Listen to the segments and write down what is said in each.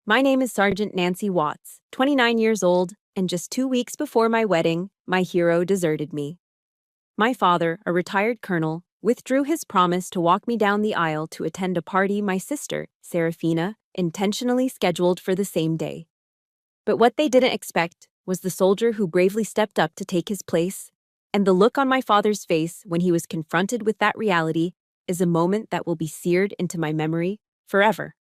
My name is Sergeant Nancy Watts, 29 years old, and just 2 weeks before my wedding, my hero deserted me. My father, a retired colonel, withdrew his promise to walk me down the aisle to attend a party my sister, Serafina, intentionally scheduled for the same day. But what they didn't expect was the soldier who bravely stepped up to take his place, and the look on my father's face when he was confronted with that reality is a moment that will be seared into my memory forever.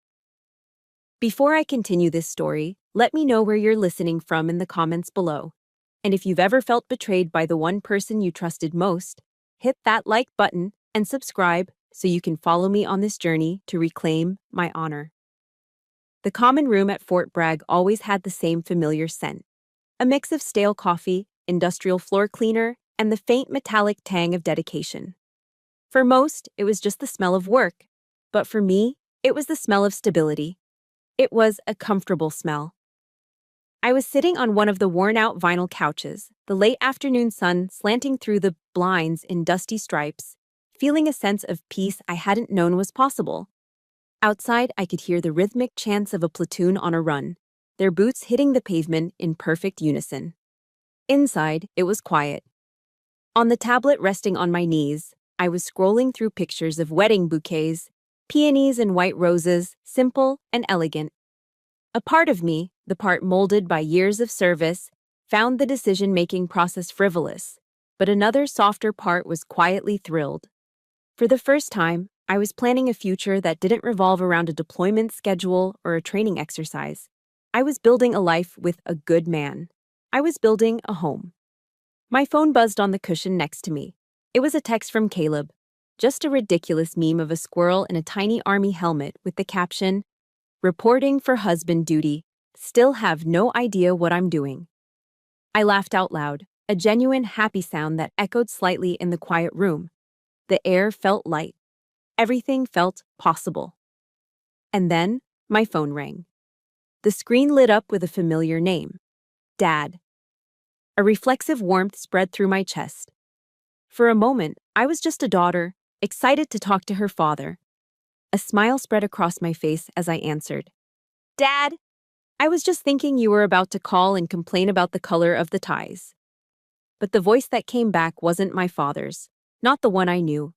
Before I continue this story, let me know where you're listening from in the comments below. And if you've ever felt betrayed by the one person you trusted most, hit that like button and subscribe so you can follow me on this journey to reclaim my honor. The common room at Fort Bragg always had the same familiar scent, a mix of stale coffee, industrial floor cleaner, and the faint metallic tang of dedication. For most, it was just the smell of work, but for me, it was the smell of stability. It was a comfortable smell. I was sitting on one of the worn-out vinyl couches, the late afternoon sun slanting through the blinds in dusty stripes, feeling a sense of peace I hadn't known was possible. Outside, I could hear the rhythmic chants of a platoon on a run, their boots hitting the pavement in perfect unison. Inside, it was quiet. On the tablet resting on my knees, I was scrolling through pictures of wedding bouquets, peonies and white roses, simple and elegant. A part of me, the part molded by years of service, found the decision-making process frivolous, but another softer part was quietly thrilled. For the first time, I was planning a future that didn't revolve around a deployment schedule or a training exercise. I was building a life with a good man. I was building a home. My phone buzzed on the cushion next to me. It was a text from Caleb. Just a ridiculous meme of a squirrel in a tiny army helmet with the caption, "Reporting for husband duty, still have no idea what I'm doing." I laughed out loud, a genuine happy sound that echoed slightly in the quiet room. The air felt light. Everything felt possible. And then, my phone rang. The screen lit up with a familiar name, Dad. A reflexive warmth spread through my chest. For a moment, I was just a daughter, excited to talk to her father. A smile spread across my face as I answered. "Dad, I was just thinking you were about to call and complain about the color of the ties." But the voice that came back wasn't my father's, not the one I knew.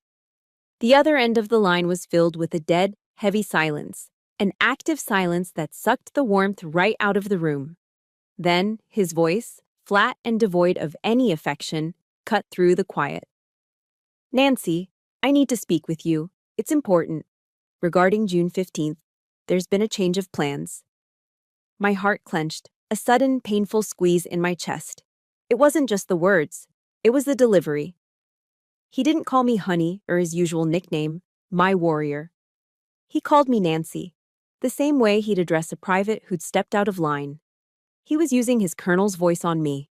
The other end of the line was filled with a dead, heavy silence, an active silence that sucked the warmth right out of the room. Then, his voice, flat and devoid of any affection, cut through the quiet. "Nancy, I need to speak with you. It's important. Regarding June 15th, there's been a change of plans." My heart clenched, a sudden, painful squeeze in my chest. It wasn't just the words, it was the delivery. He didn't call me honey or his usual nickname, my warrior. He called me Nancy, the same way he'd address a private who'd stepped out of line. He was using his colonel's voice on me.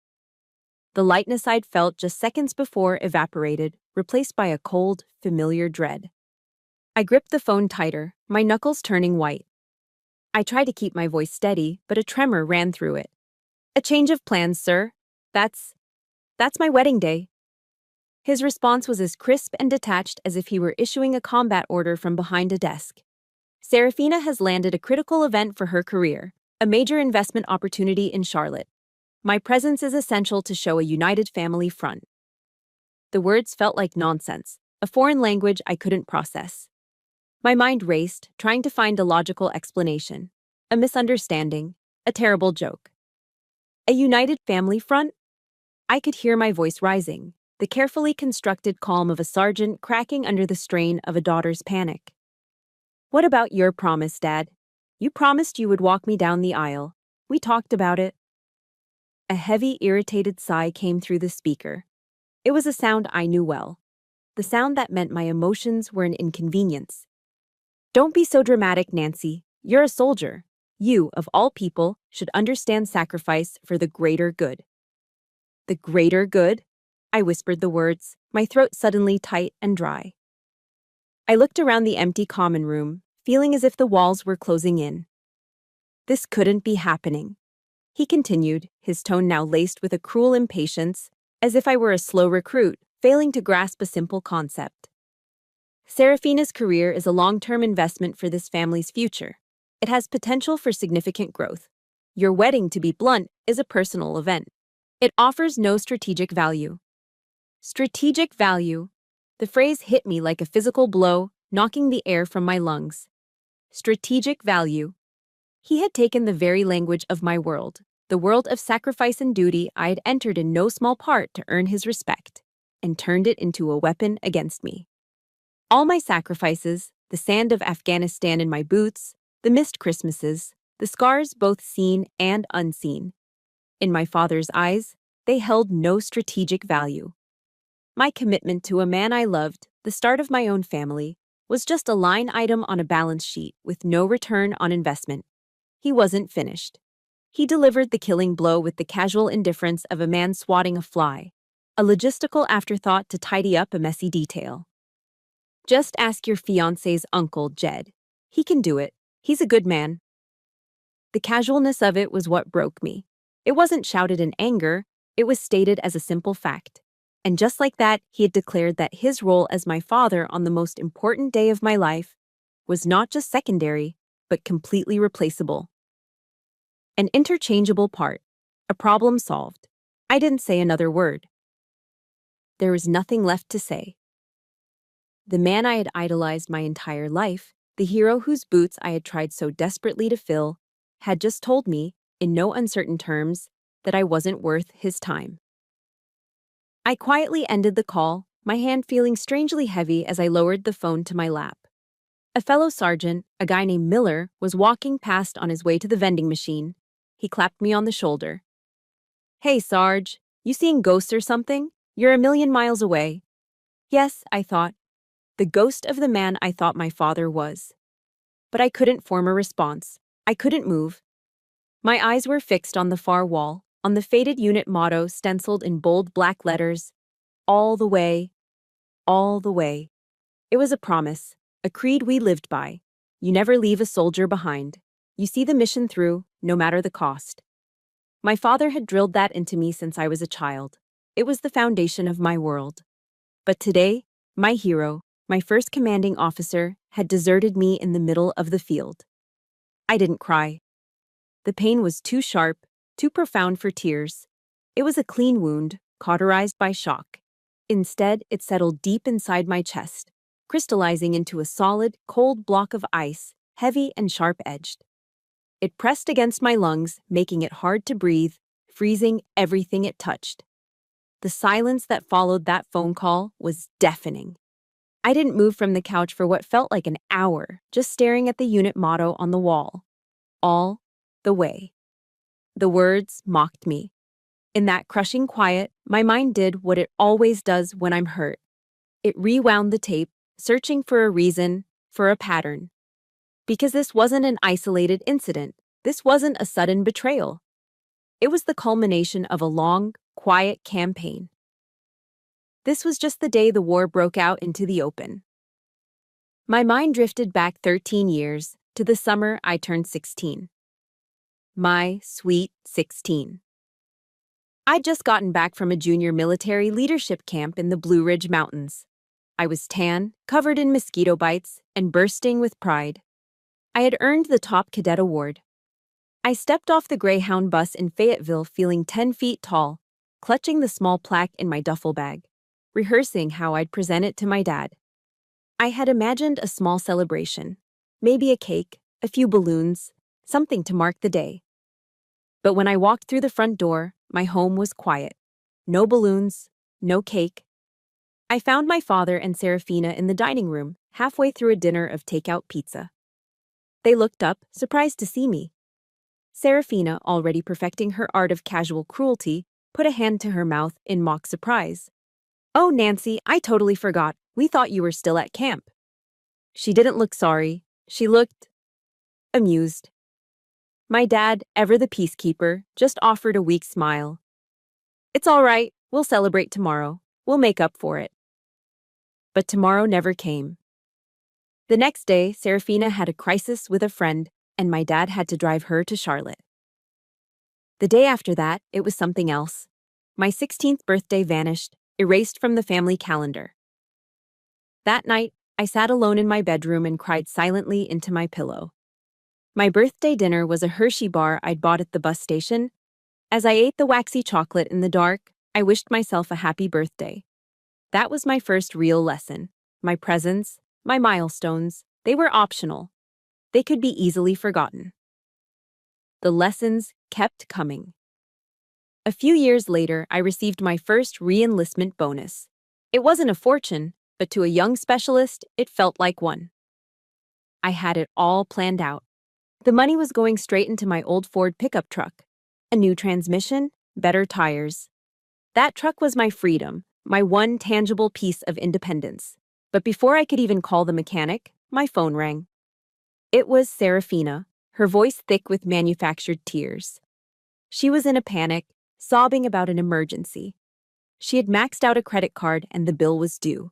The lightness I'd felt just seconds before evaporated, replaced by a cold, familiar dread. I gripped the phone tighter, my knuckles turning white. I tried to keep my voice steady, but a tremor ran through it. "A change of plans, sir. That's my wedding day." His response was as crisp and detached as if he were issuing a combat order from behind a desk. "Serafina has landed a critical event for her career, a major investment opportunity in Charlotte. My presence is essential to show a united family front." The words felt like nonsense, a foreign language I couldn't process. My mind raced, trying to find a logical explanation. A misunderstanding, a terrible joke. A united family front? I could hear my voice rising, the carefully constructed calm of a sergeant cracking under the strain of a daughter's panic. "What about your promise, Dad? You promised you would walk me down the aisle. We talked about it." A heavy, irritated sigh came through the speaker. It was a sound I knew well. The sound that meant my emotions were an inconvenience. "Don't be so dramatic, Nancy. You're a soldier. You, of all people, should understand sacrifice for the greater good." "The greater good?" I whispered the words, my throat suddenly tight and dry. I looked around the empty common room, feeling as if the walls were closing in. "This couldn't be happening," he continued, his tone now laced with a cruel impatience, as if I were a slow recruit, failing to grasp a simple concept. "Serafina's career is a long-term investment for this family's future. It has potential for significant growth. Your wedding, to be blunt, is a personal event. It offers no strategic value. Strategic value. The phrase hit me like a physical blow, knocking the air from my lungs. Strategic value. He had taken the very language of my world, the world of sacrifice and duty I had entered in no small part to earn his respect, and turned it into a weapon against me. All my sacrifices, the sand of Afghanistan in my boots, the missed Christmases, the scars both seen and unseen. In my father's eyes, they held no strategic value. My commitment to a man I loved, the start of my own family, was just a line item on a balance sheet with no return on investment. He wasn't finished. He delivered the killing blow with the casual indifference of a man swatting a fly, a logistical afterthought to tidy up a messy detail. Just ask your fiancé's uncle, Jed. He can do it. He's a good man. The casualness of it was what broke me. It wasn't shouted in anger, it was stated as a simple fact. And just like that, he had declared that his role as my father on the most important day of my life was not just secondary, but completely replaceable. An interchangeable part, a problem solved. I didn't say another word. There was nothing left to say. The man I had idolized my entire life, the hero whose boots I had tried so desperately to fill, had just told me, in no uncertain terms, that I wasn't worth his time. I quietly ended the call, my hand feeling strangely heavy as I lowered the phone to my lap. A fellow sergeant, a guy named Miller, was walking past on his way to the vending machine. He clapped me on the shoulder. "Hey, Sarge, you seeing ghosts or something? You're a million miles away." Yes, I thought. The ghost of the man I thought my father was. But I couldn't form a response. I couldn't move. My eyes were fixed on the far wall, on the faded unit motto stenciled in bold black letters, "All the way, all the way." It was a promise, a creed we lived by. You never leave a soldier behind. You see the mission through, no matter the cost. My father had drilled that into me since I was a child. It was the foundation of my world. But today, my hero, my first commanding officer, had deserted me in the middle of the field. I didn't cry. The pain was too sharp, too profound for tears. It was a clean wound, cauterized by shock. Instead, it settled deep inside my chest, crystallizing into a solid, cold block of ice, heavy and sharp-edged. It pressed against my lungs, making it hard to breathe, freezing everything it touched. The silence that followed that phone call was deafening. I didn't move from the couch for what felt like an hour, just staring at the unit motto on the wall. All the way. The words mocked me. In that crushing quiet, my mind did what it always does when I'm hurt. It rewound the tape, searching for a reason, for a pattern. Because this wasn't an isolated incident. This wasn't a sudden betrayal. It was the culmination of a long, quiet campaign. This was just the day the war broke out into the open. My mind drifted back 13 years, to the summer I turned 16. My sweet 16. I'd just gotten back from a junior military leadership camp in the Blue Ridge Mountains. I was tan, covered in mosquito bites, and bursting with pride. I had earned the top cadet award. I stepped off the Greyhound bus in Fayetteville feeling 10 feet tall, clutching the small plaque in my duffel bag, rehearsing how I'd present it to my dad. I had imagined a small celebration, maybe a cake, a few balloons, something to mark the day. But when I walked through the front door, my home was quiet. No balloons, no cake. I found my father and Serafina in the dining room, halfway through a dinner of takeout pizza. They looked up, surprised to see me. Serafina, already perfecting her art of casual cruelty, put a hand to her mouth in mock surprise. "Oh, Nancy, I totally forgot. We thought you were still at camp." She didn't look sorry. She looked amused. My dad, ever the peacekeeper, just offered a weak smile. "It's all right. We'll celebrate tomorrow. We'll make up for it." But tomorrow never came. The next day, Serafina had a crisis with a friend, and my dad had to drive her to Charlotte. The day after that, it was something else. My 16th birthday vanished, erased from the family calendar. That night, I sat alone in my bedroom and cried silently into my pillow. My birthday dinner was a Hershey bar I'd bought at the bus station. As I ate the waxy chocolate in the dark, I wished myself a happy birthday. That was my first real lesson. My presents, my milestones, they were optional. They could be easily forgotten. The lessons kept coming. A few years later, I received my first re-enlistment bonus. It wasn't a fortune, but to a young specialist, it felt like one. I had it all planned out. The money was going straight into my old Ford pickup truck. A new transmission, better tires. That truck was my freedom, my one tangible piece of independence. But before I could even call the mechanic, my phone rang. It was Serafina, her voice thick with manufactured tears. She was in a panic, sobbing about an emergency. She had maxed out a credit card and the bill was due.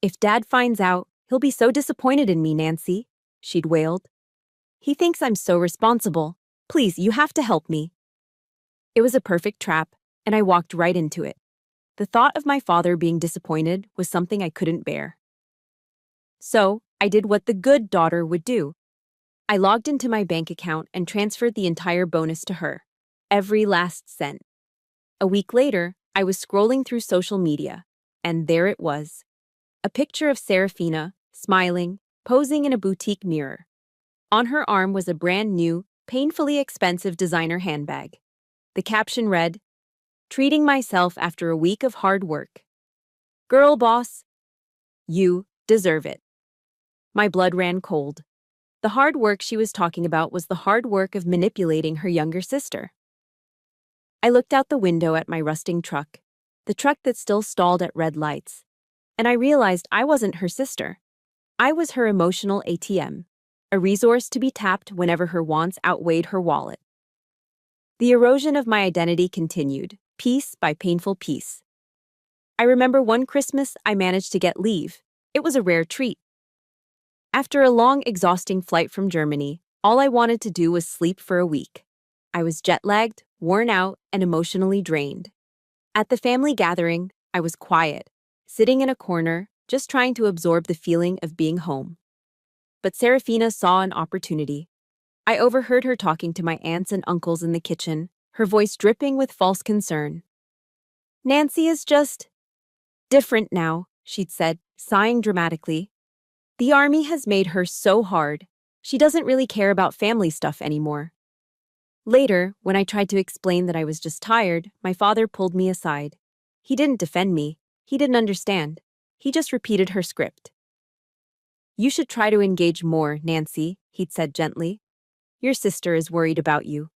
"If Dad finds out, he'll be so disappointed in me, Nancy," she'd wailed. "He thinks I'm so responsible. Please, you have to help me." It was a perfect trap, and I walked right into it. The thought of my father being disappointed was something I couldn't bear. So, I did what the good daughter would do. I logged into my bank account and transferred the entire bonus to her. Every last cent. A week later, I was scrolling through social media, and there it was. A picture of Serafina, smiling, posing in a boutique mirror. On her arm was a brand new, painfully expensive designer handbag. The caption read, "Treating myself after a week of hard work. Girl boss, you deserve it." My blood ran cold. The hard work she was talking about was the hard work of manipulating her younger sister. I looked out the window at my rusting truck, the truck that still stalled at red lights, and I realized I wasn't her sister. I was her emotional ATM, a resource to be tapped whenever her wants outweighed her wallet. The erosion of my identity continued, piece by painful piece. I remember one Christmas I managed to get leave. It was a rare treat. After a long, exhausting flight from Germany, all I wanted to do was sleep for a week. I was jet-lagged, worn out, and emotionally drained. At the family gathering, I was quiet, sitting in a corner, just trying to absorb the feeling of being home. But Serafina saw an opportunity. I overheard her talking to my aunts and uncles in the kitchen, her voice dripping with false concern. "Nancy is just different now," she'd said, sighing dramatically. "The army has made her so hard. She doesn't really care about family stuff anymore." Later, when I tried to explain that I was just tired, my father pulled me aside. He didn't defend me. He didn't understand. He just repeated her script. "You should try to engage more, Nancy," he'd said gently. "Your sister is worried about you."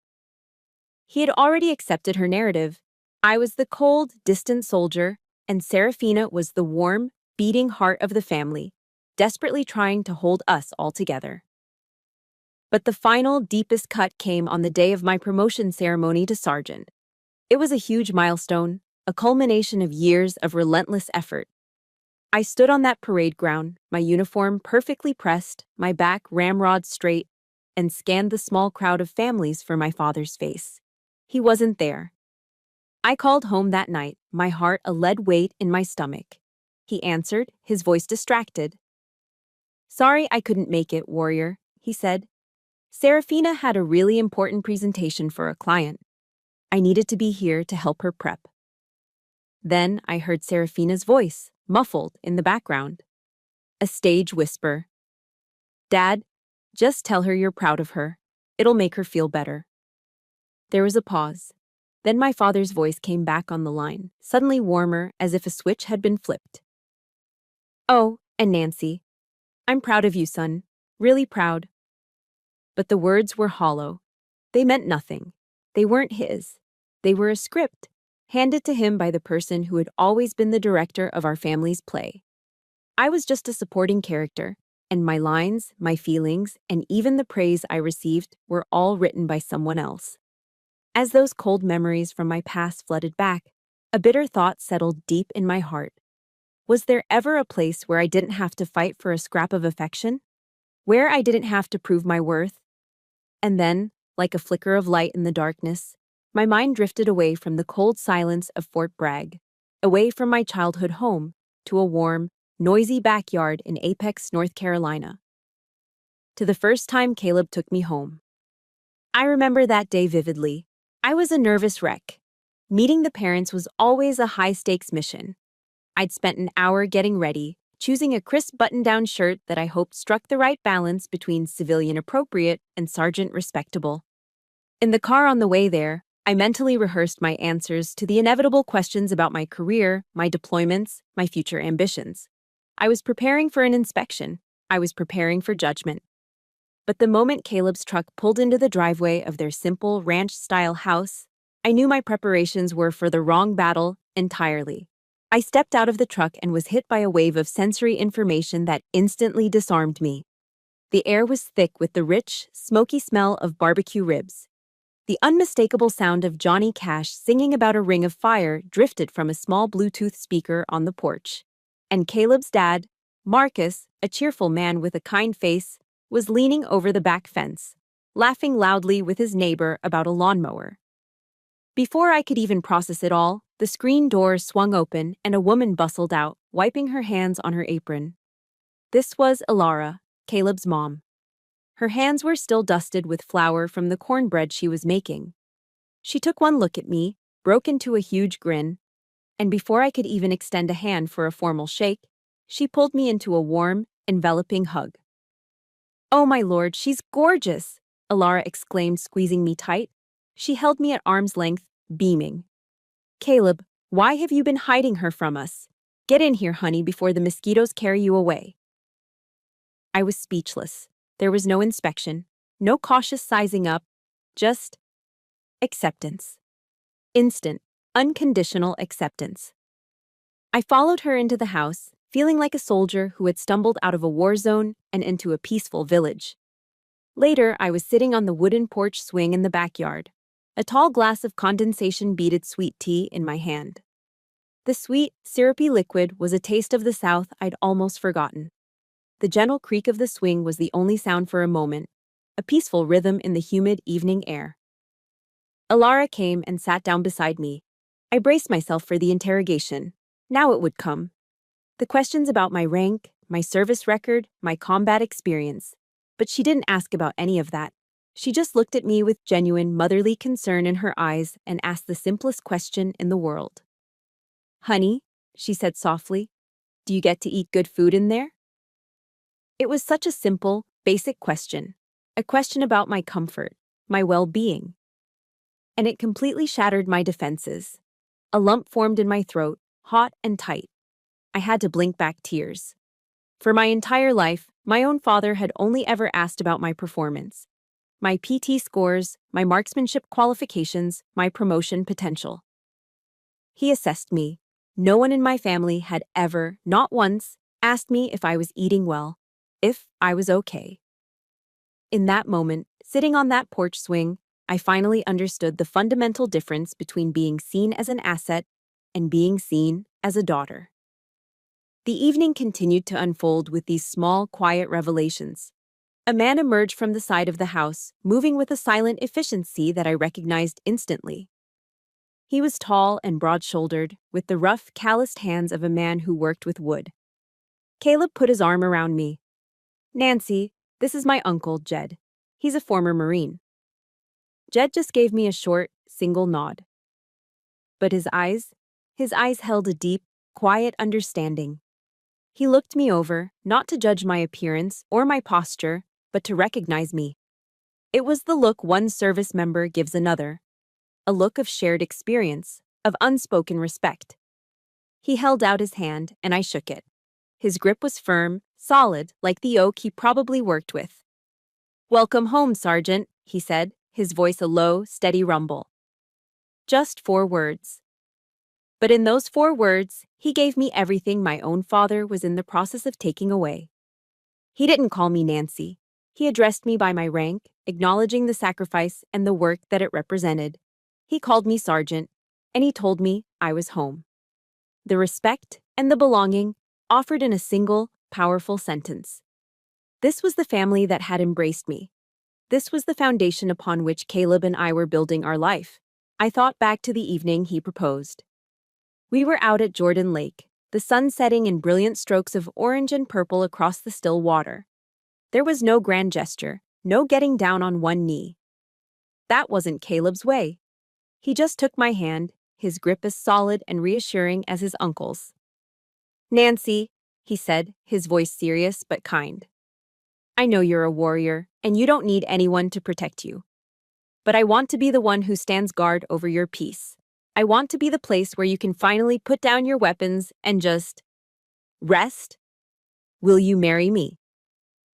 He had already accepted her narrative. I was the cold, distant soldier, and Serafina was the warm, beating heart of the family, desperately trying to hold us all together. But the final, deepest cut came on the day of my promotion ceremony to sergeant. It was a huge milestone, a culmination of years of relentless effort. I stood on that parade ground, my uniform perfectly pressed, my back ramrod straight, and scanned the small crowd of families for my father's face. He wasn't there. I called home that night, my heart a lead weight in my stomach. He answered, his voice distracted. "Sorry I couldn't make it, warrior," he said. "Serafina had a really important presentation for a client. I needed to be here to help her prep." Then I heard Serafina's voice, muffled in the background. A stage whisper. "Dad, just tell her you're proud of her. It'll make her feel better." There was a pause. Then my father's voice came back on the line, suddenly warmer, as if a switch had been flipped. "Oh, and Nancy, I'm proud of you, son. Really proud." But the words were hollow. They meant nothing. They weren't his. They were a script, handed to him by the person who had always been the director of our family's play. I was just a supporting character, and my lines, my feelings, and even the praise I received were all written by someone else. As those cold memories from my past flooded back, a bitter thought settled deep in my heart. Was there ever a place where I didn't have to fight for a scrap of affection? Where I didn't have to prove my worth? And then, like a flicker of light in the darkness, my mind drifted away from the cold silence of Fort Bragg, away from my childhood home, to a warm, noisy backyard in Apex, North Carolina. to the first time Caleb took me home. I remember that day vividly. I was a nervous wreck. Meeting the parents was always a high-stakes mission. I'd spent an hour getting ready, choosing a crisp button-down shirt that I hoped struck the right balance between civilian appropriate and sergeant respectable. In the car on the way there, I mentally rehearsed my answers to the inevitable questions about my career, my deployments, my future ambitions. I was preparing for an inspection. I was preparing for judgment. But the moment Caleb's truck pulled into the driveway of their simple ranch-style house, I knew my preparations were for the wrong battle entirely. I stepped out of the truck and was hit by a wave of sensory information that instantly disarmed me. The air was thick with the rich, smoky smell of barbecue ribs. The unmistakable sound of Johnny Cash singing about a ring of fire drifted from a small Bluetooth speaker on the porch. And Caleb's dad, Marcus, a cheerful man with a kind face, was leaning over the back fence, laughing loudly with his neighbor about a lawnmower. Before I could even process it all, the screen door swung open and a woman bustled out, wiping her hands on her apron. This was Elara, Caleb's mom. Her hands were still dusted with flour from the cornbread she was making. She took one look at me, broke into a huge grin, and before I could even extend a hand for a formal shake, she pulled me into a warm, enveloping hug. "Oh my lord, she's gorgeous!" Elara exclaimed, squeezing me tight. She held me at arm's length, beaming. "Caleb, why have you been hiding her from us? Get in here, honey, before the mosquitoes carry you away." I was speechless. There was no inspection, no cautious sizing up, just acceptance. Instant, unconditional acceptance. I followed her into the house, feeling like a soldier who had stumbled out of a war zone and into a peaceful village. Later, I was sitting on the wooden porch swing in the backyard, a tall glass of condensation-beaded sweet tea in my hand. The sweet, syrupy liquid was a taste of the South I'd almost forgotten. The gentle creak of the swing was the only sound for a moment, a peaceful rhythm in the humid evening air. Elara came and sat down beside me. I braced myself for the interrogation. Now it would come. The questions about my rank, my service record, my combat experience. But she didn't ask about any of that. She just looked at me with genuine motherly concern in her eyes and asked the simplest question in the world. "Honey," she said softly, "do you get to eat good food in there?" It was such a simple, basic question, a question about my comfort, my well-being. And it completely shattered my defenses. A lump formed in my throat, hot and tight. I had to blink back tears. For my entire life, my own father had only ever asked about my performance, my PT scores, my marksmanship qualifications, my promotion potential. He assessed me. No one in my family had ever, not once, asked me if I was eating well, if I was okay. In that moment, sitting on that porch swing, I finally understood the fundamental difference between being seen as an asset and being seen as a daughter. The evening continued to unfold with these small, quiet revelations. A man emerged from the side of the house, moving with a silent efficiency that I recognized instantly. He was tall and broad-shouldered, with the rough, calloused hands of a man who worked with wood. Caleb put his arm around me. "Nancy, this is my uncle, Jed. He's a former Marine." Jed just gave me a short, single nod. But his eyes held a deep, quiet understanding. He looked me over, not to judge my appearance or my posture, but to recognize me. It was the look one service member gives another, a look of shared experience, of unspoken respect. He held out his hand, and I shook it. His grip was firm, solid, like the oak he probably worked with. "Welcome home, Sergeant," he said, his voice a low, steady rumble. Just 4 words. But in those 4 words, he gave me everything my own father was in the process of taking away. He didn't call me Nancy. He addressed me by my rank, acknowledging the sacrifice and the work that it represented. He called me Sergeant, and he told me I was home. The respect and the belonging offered in a single, powerful sentence. This was the family that had embraced me. This was the foundation upon which Caleb and I were building our life. I thought back to the evening he proposed. We were out at Jordan Lake, the sun setting in brilliant strokes of orange and purple across the still water. There was no grand gesture, no getting down on one knee. That wasn't Caleb's way. He just took my hand, his grip as solid and reassuring as his uncle's. "Nancy," he said, his voice serious but kind. "I know you're a warrior, and you don't need anyone to protect you. But I want to be the one who stands guard over your peace. I want to be the place where you can finally put down your weapons and just rest. Will you marry me?"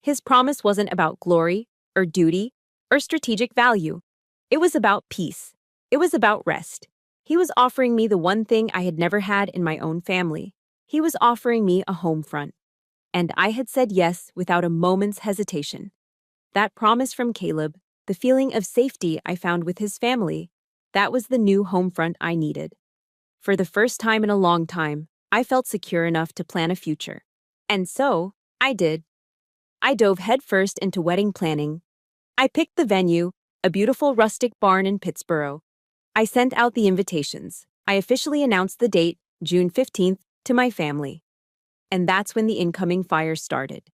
His promise wasn't about glory, or duty, or strategic value. It was about peace. It was about rest. He was offering me the one thing I had never had in my own family. He was offering me a home front. And I had said yes without a moment's hesitation. That promise from Caleb, the feeling of safety I found with his family, that was the new home front I needed. For the first time in a long time, I felt secure enough to plan a future. And so, I did. I dove headfirst into wedding planning. I picked the venue, a beautiful rustic barn in Pittsburgh. I sent out the invitations. I officially announced the date, June 15th, to my family. And that's when the incoming fire started.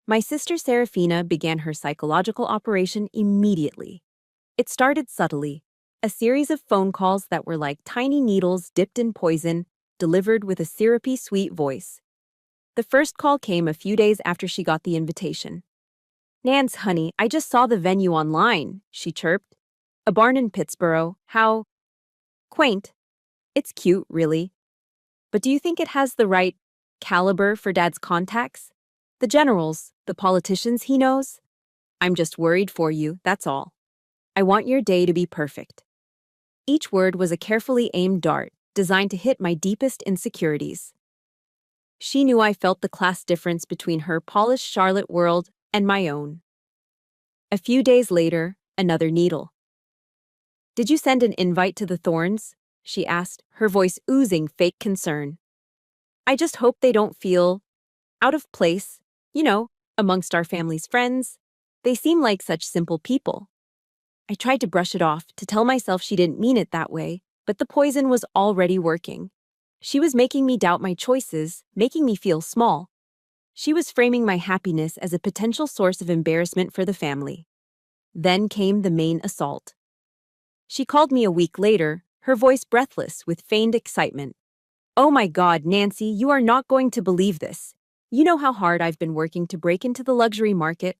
My sister Serafina began her psychological operation immediately. It started subtly, a series of phone calls that were like tiny needles dipped in poison, delivered with a syrupy sweet voice. The first call came a few days after she got the invitation. "Nance, honey, I just saw the venue online," she chirped. "A barn in Pittsburgh. How quaint." "It's cute, really. But do you think it has the right caliber for Dad's contacts? The generals, the politicians he knows? I'm just worried for you, that's all. I want your day to be perfect." Each word was a carefully aimed dart, designed to hit my deepest insecurities. She knew I felt the class difference between her polished Charlotte world and my own. A few days later, another needle. "Did you send an invite to the Thorns?" she asked, her voice oozing fake concern. "I just hope they don't feel out of place, amongst our family's friends. They seem like such simple people." I tried to brush it off, to tell myself she didn't mean it that way, but the poison was already working. She was making me doubt my choices, making me feel small. She was framing my happiness as a potential source of embarrassment for the family. Then came the main assault. She called me a week later, her voice breathless with feigned excitement. "Oh my God, Nancy, you are not going to believe this. You know how hard I've been working to break into the luxury market?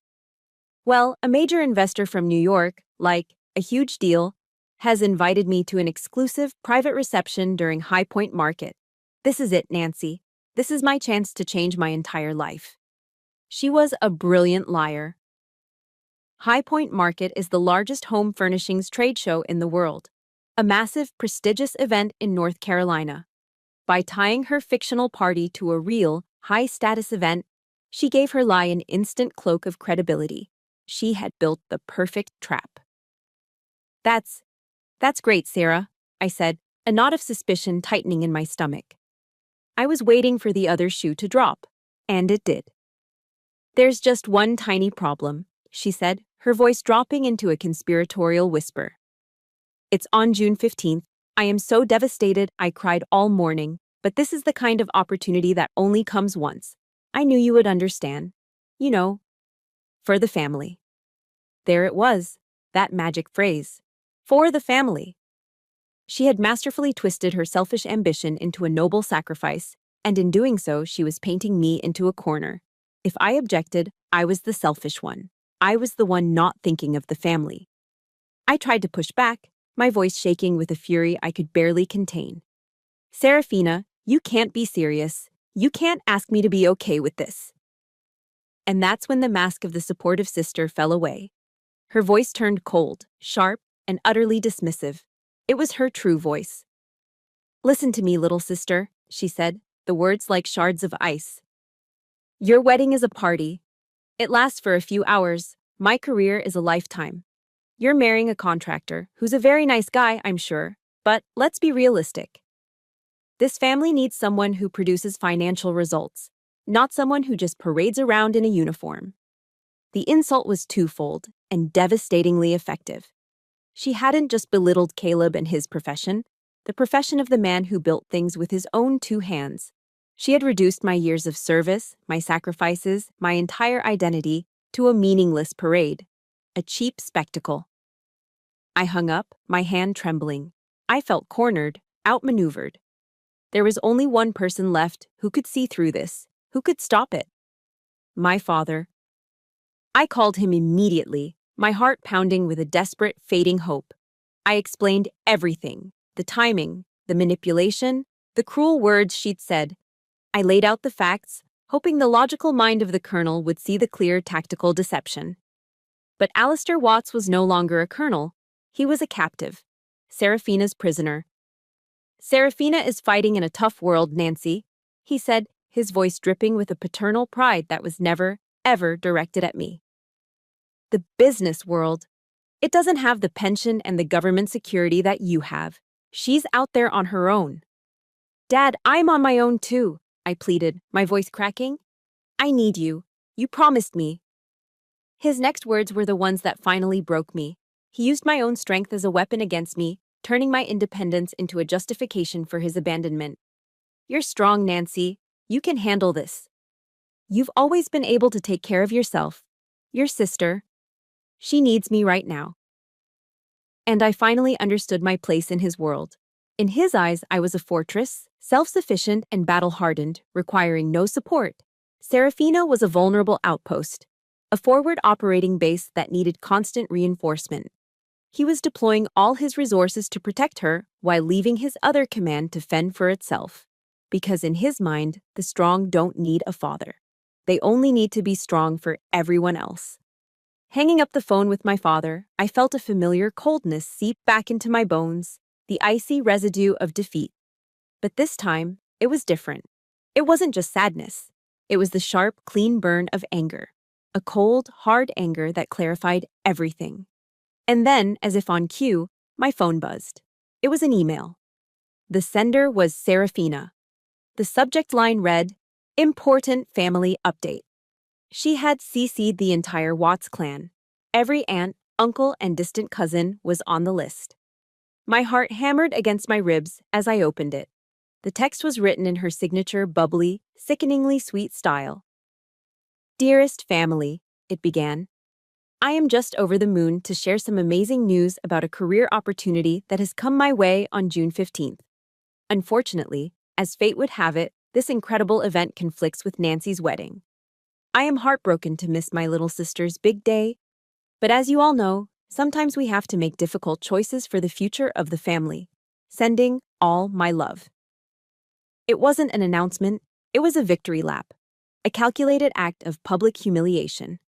Well, a major investor from New York, like a huge deal, has invited me to an exclusive private reception during High Point Market. This is it, Nancy. This is my chance to change my entire life." She was a brilliant liar. High Point Market is the largest home furnishings trade show in the world, a massive, prestigious event in North Carolina. By tying her fictional party to a real, high-status event, she gave her lie an instant cloak of credibility. She had built the perfect trap. That's great, Sarah," I said, a knot of suspicion tightening in my stomach. I was waiting for the other shoe to drop, and it did. "There's just one tiny problem," she said, her voice dropping into a conspiratorial whisper. "It's on June 15th. I am so devastated I cried all morning, but this is the kind of opportunity that only comes once. I knew you would understand. For the family." There it was, that magic phrase. For the family. She had masterfully twisted her selfish ambition into a noble sacrifice, and in doing so, she was painting me into a corner. If I objected, I was the selfish one. I was the one not thinking of the family. I tried to push back, my voice shaking with a fury I could barely contain. "Serafina, you can't be serious. You can't ask me to be okay with this." And that's when the mask of the supportive sister fell away. Her voice turned cold, sharp, and utterly dismissive. It was her true voice. "Listen to me, little sister," she said, the words like shards of ice. "Your wedding is a party. It lasts for a few hours. My career is a lifetime. You're marrying a contractor, who's a very nice guy, I'm sure, but let's be realistic. This family needs someone who produces financial results, not someone who just parades around in a uniform." The insult was twofold and devastatingly effective. She hadn't just belittled Caleb and his profession, the profession of the man who built things with his own two hands. She had reduced my years of service, my sacrifices, my entire identity, to a meaningless parade, a cheap spectacle. I hung up, my hand trembling. I felt cornered, outmaneuvered. There was only one person left who could see through this, who could stop it. My father. I called him immediately, my heart pounding with a desperate, fading hope. I explained everything, the timing, the manipulation, the cruel words she'd said. I laid out the facts, hoping the logical mind of the colonel would see the clear tactical deception. But Alistair Watts was no longer a colonel. He was a captive. Seraphina's prisoner. "Seraphina is fighting in a tough world, Nancy," he said, his voice dripping with a paternal pride that was never, ever directed at me. "The business world. It doesn't have the pension and the government security that you have. She's out there on her own." "Dad, I'm on my own too," I pleaded, my voice cracking. "I need you. You promised me." His next words were the ones that finally broke me. He used my own strength as a weapon against me, turning my independence into a justification for his abandonment. "You're strong, Nancy. You can handle this. You've always been able to take care of yourself. Your sister. She needs me right now." And I finally understood my place in his world. In his eyes, I was a fortress, self-sufficient and battle-hardened, requiring no support. Seraphina was a vulnerable outpost, a forward operating base that needed constant reinforcement. He was deploying all his resources to protect her while leaving his other command to fend for itself. Because in his mind, the strong don't need a father. They only need to be strong for everyone else. Hanging up the phone with my father, I felt a familiar coldness seep back into my bones, the icy residue of defeat. But this time, it was different. It wasn't just sadness. It was the sharp, clean burn of anger. A cold, hard anger that clarified everything. And then, as if on cue, my phone buzzed. It was an email. The sender was Seraphina. The subject line read, "Important Family Update." She had CC'd the entire Watts clan. Every aunt, uncle, and distant cousin was on the list. My heart hammered against my ribs as I opened it. The text was written in her signature bubbly, sickeningly sweet style. "Dearest family," it began. "I am just over the moon to share some amazing news about a career opportunity that has come my way on June 15th. Unfortunately, as fate would have it, this incredible event conflicts with Nancy's wedding. I am heartbroken to miss my little sister's big day, but as you all know, sometimes we have to make difficult choices for the future of the family. Sending all my love." It wasn't an announcement, it was a victory lap, a calculated act of public humiliation.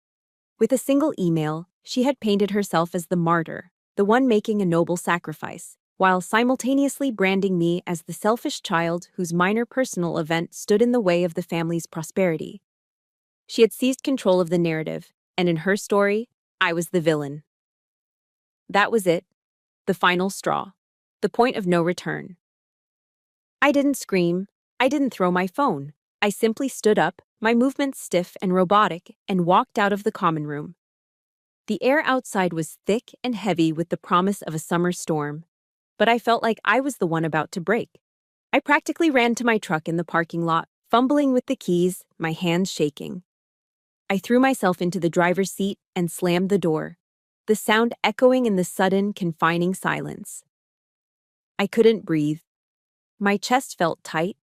With a single email, she had painted herself as the martyr, the one making a noble sacrifice, while simultaneously branding me as the selfish child whose minor personal event stood in the way of the family's prosperity. She had seized control of the narrative, and in her story, I was the villain. That was it, the final straw, the point of no return. I didn't scream, I didn't throw my phone. I simply stood up, my movements stiff and robotic, and walked out of the common room. The air outside was thick and heavy with the promise of a summer storm, but I felt like I was the one about to break. I practically ran to my truck in the parking lot, fumbling with the keys, my hands shaking. I threw myself into the driver's seat and slammed the door, the sound echoing in the sudden, confining silence. I couldn't breathe. My chest felt tight,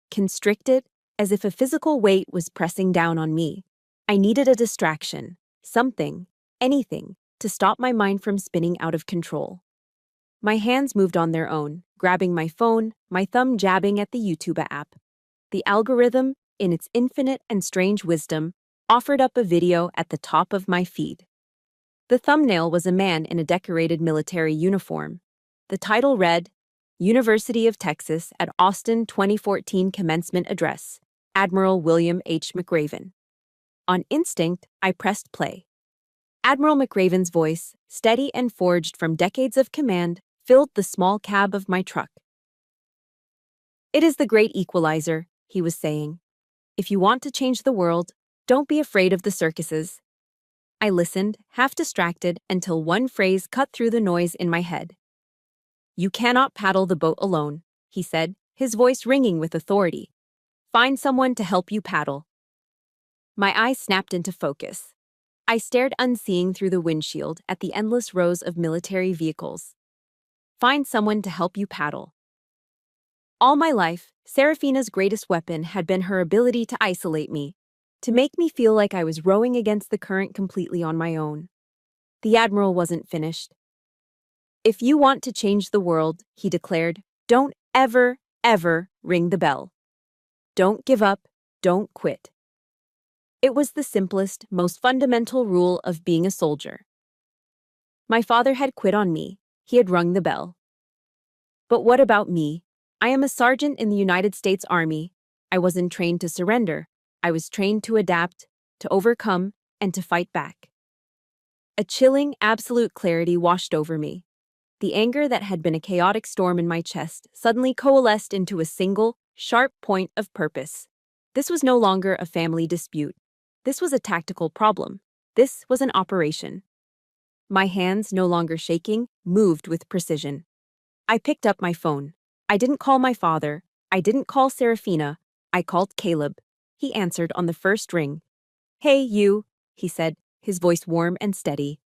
constricted, as if a physical weight was pressing down on me. I needed a distraction, something, anything, to stop my mind from spinning out of control. My hands moved on their own, grabbing my phone, my thumb jabbing at the YouTube app. The algorithm, in its infinite and strange wisdom, offered up a video at the top of my feed. The thumbnail was a man in a decorated military uniform. The title read, "University of Texas at Austin 2014 Commencement Address, Admiral William H. McRaven." On instinct, I pressed play. Admiral McRaven's voice, steady and forged from decades of command, filled the small cab of my truck. "It is the great equalizer," he was saying. "If you want to change the world, don't be afraid of the circuses." I listened, half distracted, until one phrase cut through the noise in my head. "You cannot paddle the boat alone," he said, his voice ringing with authority. "Find someone to help you paddle." My eyes snapped into focus. I stared unseeing through the windshield at the endless rows of military vehicles. Find someone to help you paddle. All my life, Serafina's greatest weapon had been her ability to isolate me, to make me feel like I was rowing against the current completely on my own. The Admiral wasn't finished. If you want to change the world, he declared, don't ever, ever ring the bell. Don't give up, don't quit. It was the simplest, most fundamental rule of being a soldier. My father had quit on me. He had rung the bell. But what about me? I am a sergeant in the United States Army. I wasn't trained to surrender. I was trained to adapt, to overcome, and to fight back. A chilling, absolute clarity washed over me. The anger that had been a chaotic storm in my chest suddenly coalesced into a single, sharp point of purpose. This was no longer a family dispute. This was a tactical problem. This was an operation. My hands, no longer shaking, moved with precision. I picked up my phone. I didn't call my father. I didn't call Serafina. I called Caleb. He answered on the first ring. Hey, you, he said, his voice warm and steady.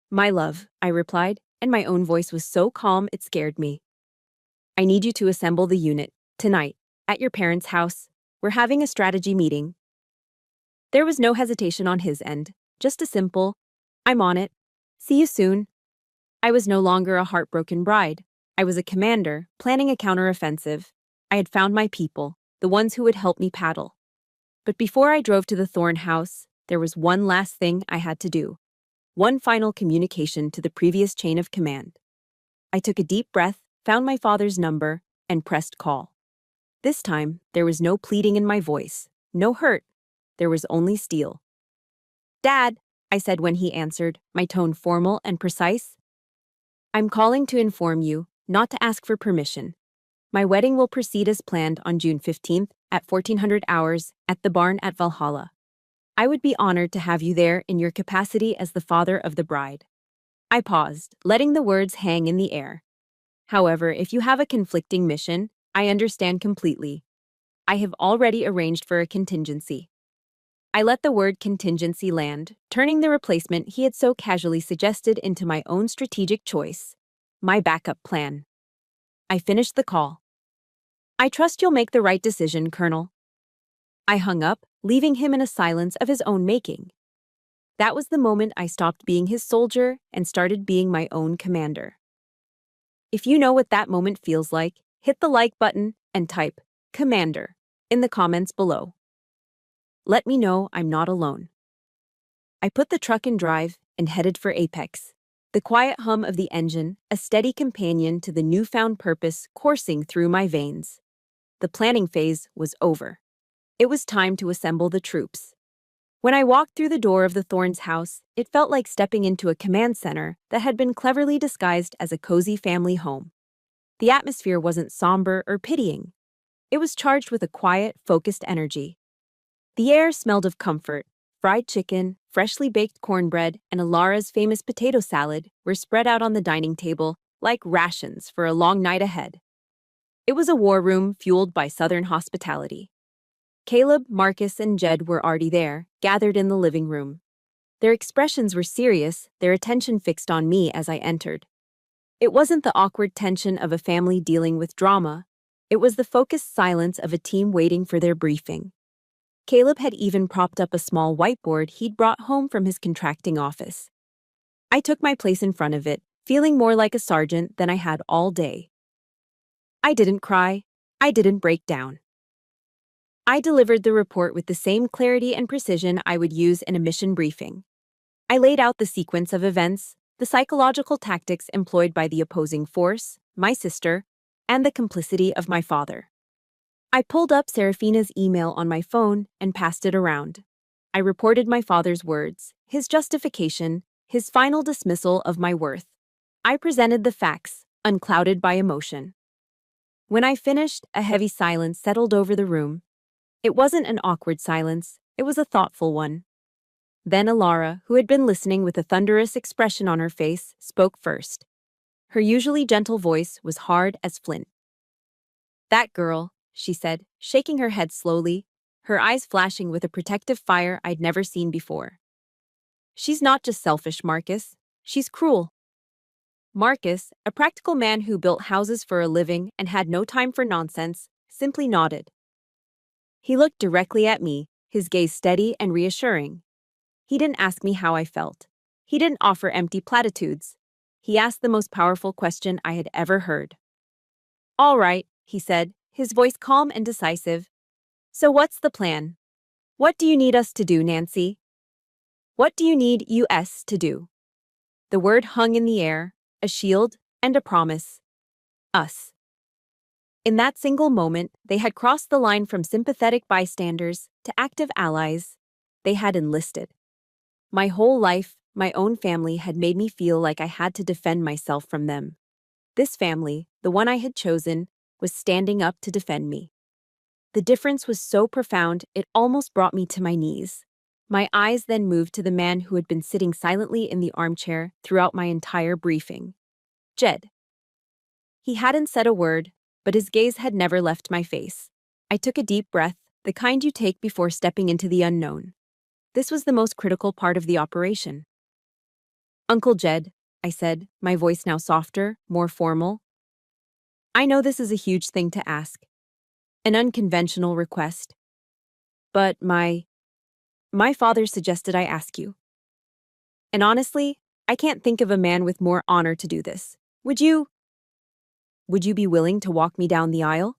My love, I replied, and my own voice was so calm it scared me. I need you to assemble the unit, tonight, at your parents' house. We're having a strategy meeting. There was no hesitation on his end, just a simple, I'm on it. See you soon. I was no longer a heartbroken bride. I was a commander, planning a counteroffensive. I had found my people, the ones who would help me paddle. But before I drove to the Thorn house, there was one last thing I had to do. One final communication to the previous chain of command. I took a deep breath, found my father's number, and pressed call. This time, there was no pleading in my voice, no hurt. There was only steel. Dad, I said when he answered, my tone formal and precise. I'm calling to inform you, not to ask for permission. My wedding will proceed as planned on June 15th at 1400 hours at the barn at Valhalla. I would be honored to have you there in your capacity as the father of the bride. I paused, letting the words hang in the air. However, if you have a conflicting mission, I understand completely. I have already arranged for a contingency. I let the word contingency land, turning the replacement he had so casually suggested into my own strategic choice, my backup plan. I finished the call. I trust you'll make the right decision, Colonel. I hung up, leaving him in a silence of his own making. That was the moment I stopped being his soldier and started being my own commander. If you know what that moment feels like, hit the like button and type "Commander" in the comments below. Let me know I'm not alone. I put the truck in drive and headed for Apex. The quiet hum of the engine, a steady companion to the newfound purpose coursing through my veins. The planning phase was over. It was time to assemble the troops. When I walked through the door of the Thorns house, it felt like stepping into a command center that had been cleverly disguised as a cozy family home. The atmosphere wasn't somber or pitying. It was charged with a quiet, focused energy. The air smelled of comfort. Fried chicken, freshly baked cornbread, and Alara's famous potato salad were spread out on the dining table like rations for a long night ahead. It was a war room fueled by Southern hospitality. Caleb, Marcus, and Jed were already there, gathered in the living room. Their expressions were serious, their attention fixed on me as I entered. It wasn't the awkward tension of a family dealing with drama. It was the focused silence of a team waiting for their briefing. Caleb had even propped up a small whiteboard he'd brought home from his contracting office. I took my place in front of it, feeling more like a sergeant than I had all day. I didn't cry. I didn't break down. I delivered the report with the same clarity and precision I would use in a mission briefing. I laid out the sequence of events, the psychological tactics employed by the opposing force, my sister, and the complicity of my father. I pulled up Serafina's email on my phone and passed it around. I reported my father's words, his justification, his final dismissal of my worth. I presented the facts, unclouded by emotion. When I finished, a heavy silence settled over the room. It wasn't an awkward silence, it was a thoughtful one. Then Alara, who had been listening with a thunderous expression on her face, spoke first. Her usually gentle voice was hard as flint. That girl, she said, shaking her head slowly, her eyes flashing with a protective fire I'd never seen before. She's not just selfish, Marcus. She's cruel. Marcus, a practical man who built houses for a living and had no time for nonsense, simply nodded. He looked directly at me, his gaze steady and reassuring. He didn't ask me how I felt. He didn't offer empty platitudes. He asked the most powerful question I had ever heard. "All right," he said, his voice calm and decisive. "So what's the plan? What do you need us to do, Nancy? What do you need us to do?" The word hung in the air, a shield and a promise. Us. In that single moment, they had crossed the line from sympathetic bystanders to active allies. They had enlisted. My whole life, my own family had made me feel like I had to defend myself from them. This family, the one I had chosen, was standing up to defend me. The difference was so profound it almost brought me to my knees. My eyes then moved to the man who had been sitting silently in the armchair throughout my entire briefing. Jed. He hadn't said a word, but his gaze had never left my face. I took a deep breath, the kind you take before stepping into the unknown. This was the most critical part of the operation. "Uncle Jed," I said, my voice now softer, more formal. "I know this is a huge thing to ask. An unconventional request. But my father suggested I ask you. And honestly, I can't think of a man with more honor to do this. Would you be willing to walk me down the aisle?"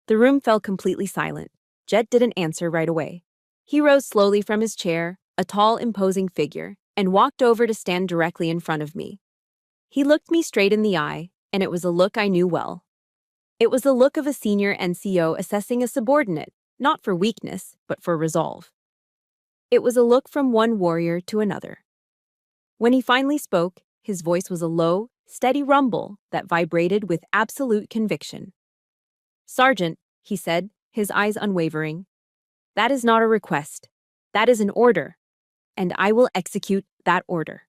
The room fell completely silent. Jed didn't answer right away. He rose slowly from his chair, a tall, imposing figure, and walked over to stand directly in front of me. He looked me straight in the eye, and it was a look I knew well. It was the look of a senior NCO assessing a subordinate, not for weakness, but for resolve. It was a look from one warrior to another. When he finally spoke, his voice was a low, steady rumble that vibrated with absolute conviction. "Sergeant," he said, his eyes unwavering, "that is not a request. That is an order, and I will execute that order."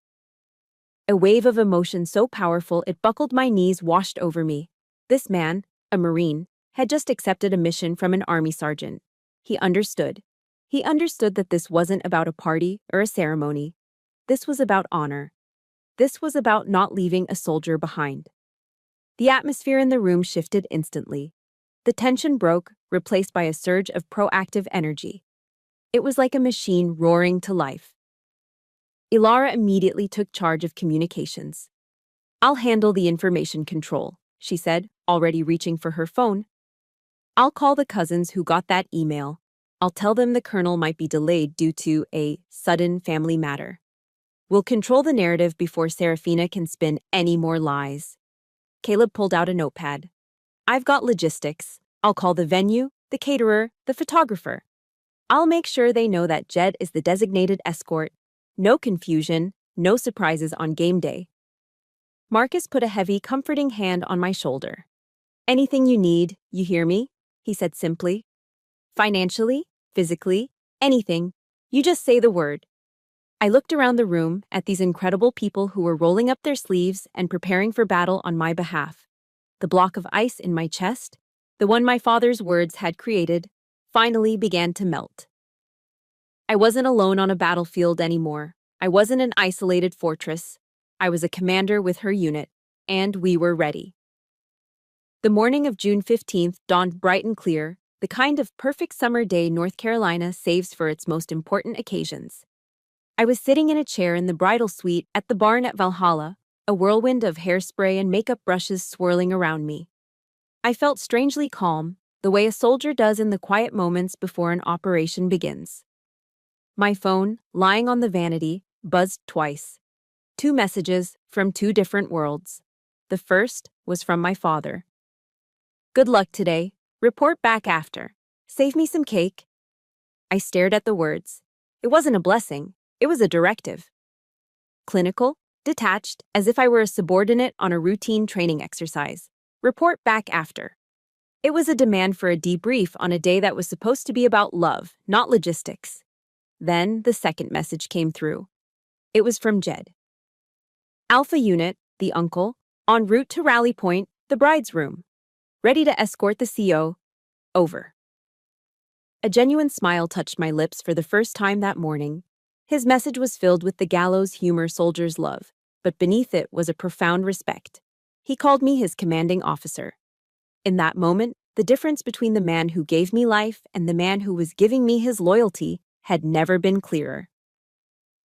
A wave of emotion so powerful it buckled my knees washed over me. This man, a Marine, had just accepted a mission from an Army sergeant. He understood. He understood that this wasn't about a party or a ceremony. This was about honor. This was about not leaving a soldier behind. The atmosphere in the room shifted instantly. The tension broke, replaced by a surge of proactive energy. It was like a machine roaring to life. Ilara immediately took charge of communications. "I'll handle the information control," she said, already reaching for her phone. "I'll call the cousins who got that email. I'll tell them the colonel might be delayed due to a sudden family matter. We'll control the narrative before Serafina can spin any more lies." Caleb pulled out a notepad. "I've got logistics. I'll call the venue, the caterer, the photographer. I'll make sure they know that Jed is the designated escort. No confusion, no surprises on game day." Marcus put a heavy, comforting hand on my shoulder. "Anything you need, you hear me?" he said simply. "Financially, physically, anything. You just say the word." I looked around the room at these incredible people who were rolling up their sleeves and preparing for battle on my behalf. The block of ice in my chest, the one my father's words had created, finally began to melt. I wasn't alone on a battlefield anymore. I wasn't an isolated fortress. I was a commander with her unit, and we were ready. The morning of June 15th dawned bright and clear, the kind of perfect summer day North Carolina saves for its most important occasions. I was sitting in a chair in the bridal suite at the barn at Valhalla, a whirlwind of hairspray and makeup brushes swirling around me. I felt strangely calm, the way a soldier does in the quiet moments before an operation begins. My phone, lying on the vanity, buzzed twice. 2 messages from 2 different worlds. The first was from my father. "Good luck today. Report back after. Save me some cake." I stared at the words. It wasn't a blessing. It was a directive. Clinical, detached, as if I were a subordinate on a routine training exercise. Report back after. It was a demand for a debrief on a day that was supposed to be about love, not logistics. Then the second message came through. It was from Jed. "Alpha Unit, the uncle, en route to Rally Point, the bride's room. Ready to escort the CO. Over." A genuine smile touched my lips for the first time that morning. His message was filled with the gallows humor soldiers love, but beneath it was a profound respect. He called me his commanding officer. In that moment, the difference between the man who gave me life and the man who was giving me his loyalty had never been clearer.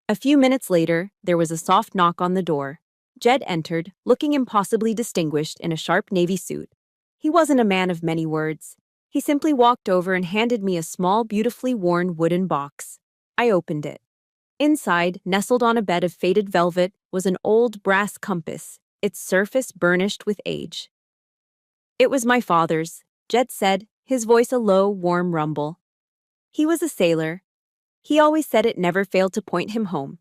A few minutes later, there was a soft knock on the door. Jed entered, looking impossibly distinguished in a sharp navy suit. He wasn't a man of many words. He simply walked over and handed me a small, beautifully worn wooden box. I opened it. Inside, nestled on a bed of faded velvet, was an old brass compass, its surface burnished with age. "It was my father's," Jed said, his voice a low, warm rumble. "He was a sailor. He always said it never failed to point him home.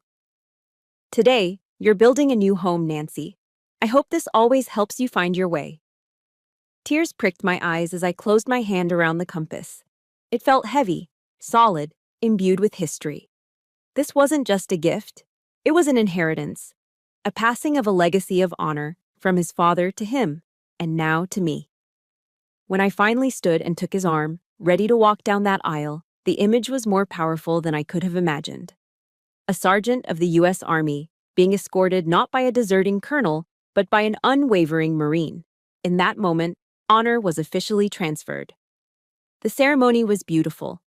Today, you're building a new home, Nancy. I hope this always helps you find your way." Tears pricked my eyes as I closed my hand around the compass. It felt heavy, solid, imbued with history. This wasn't just a gift. It was an inheritance, a passing of a legacy of honor from his father to him, and now to me. When I finally stood and took his arm, ready to walk down that aisle, the image was more powerful than I could have imagined. A sergeant of the U.S. Army, being escorted not by a deserting colonel, but by an unwavering Marine. In that moment, honor was officially transferred. The ceremony was beautiful.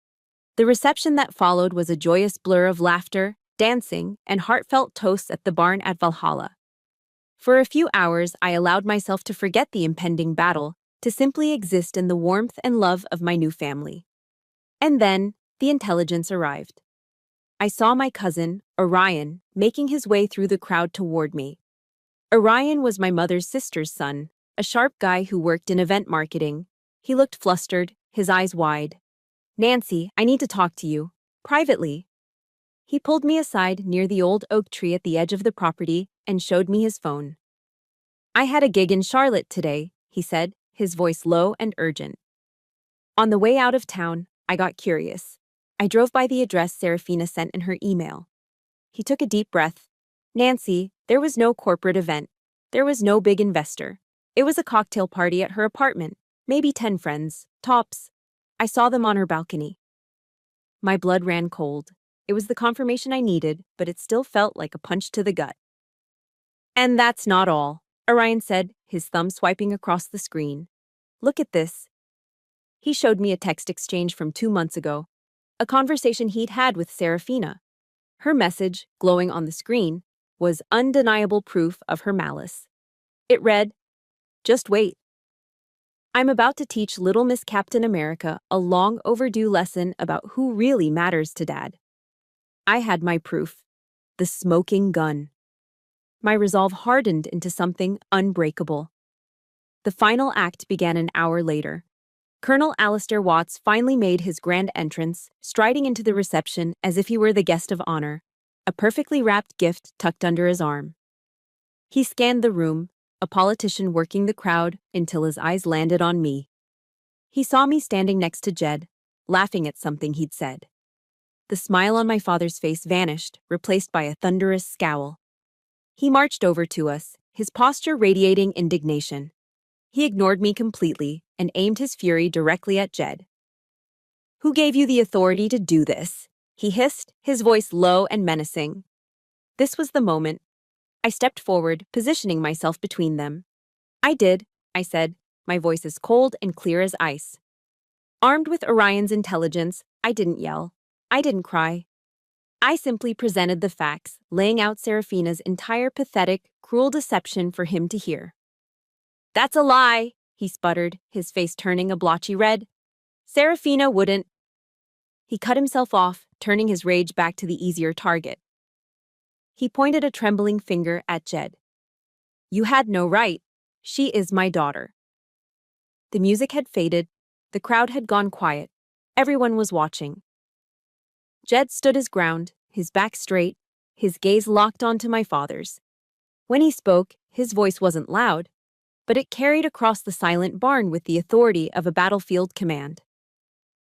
The reception that followed was a joyous blur of laughter, dancing, and heartfelt toasts at the barn at Valhalla. For a few hours, I allowed myself to forget the impending battle, to simply exist in the warmth and love of my new family. And then, the intelligence arrived. I saw my cousin, Orion, making his way through the crowd toward me. Orion was my mother's sister's son, a sharp guy who worked in event marketing. He looked flustered, his eyes wide. "Nancy, I need to talk to you. Privately." He pulled me aside near the old oak tree at the edge of the property and showed me his phone. "I had a gig in Charlotte today," he said, his voice low and urgent. On the way out of town, I got curious. I drove by the address Serafina sent in her email. He took a deep breath. "Nancy, there was no corporate event. There was no big investor. It was a cocktail party at her apartment, maybe 10 friends, tops. I saw them on her balcony." My blood ran cold. It was the confirmation I needed, but it still felt like a punch to the gut. "And that's not all," Orion said, his thumb swiping across the screen. "Look at this." He showed me a text exchange from 2 months ago, a conversation he'd had with Serafina. Her message, glowing on the screen, was undeniable proof of her malice. It read, "Just wait. I'm about to teach little Miss Captain America a long overdue lesson about who really matters to Dad." I had my proof, the smoking gun. My resolve hardened into something unbreakable. The final act began an hour later. Colonel Alistair Watts finally made his grand entrance, striding into the reception as if he were the guest of honor, a perfectly wrapped gift tucked under his arm. He scanned the room, a politician working the crowd, until his eyes landed on me. He saw me standing next to Jed, laughing at something he'd said. The smile on my father's face vanished, replaced by a thunderous scowl. He marched over to us, his posture radiating indignation. He ignored me completely and aimed his fury directly at Jed. "Who gave you the authority to do this?" he hissed, his voice low and menacing. This was the moment. I stepped forward, positioning myself between them. "I did," I said, my voice as cold and clear as ice. Armed with Orion's intelligence, I didn't yell. I didn't cry. I simply presented the facts, laying out Serafina's entire pathetic, cruel deception for him to hear. "That's a lie," he sputtered, his face turning a blotchy red. "Serafina wouldn't." He cut himself off, turning his rage back to the easier target. He pointed a trembling finger at Jed. "You had no right. She is my daughter." The music had faded. The crowd had gone quiet. Everyone was watching. Jed stood his ground, his back straight, his gaze locked onto my father's. When he spoke, his voice wasn't loud, but it carried across the silent barn with the authority of a battlefield command.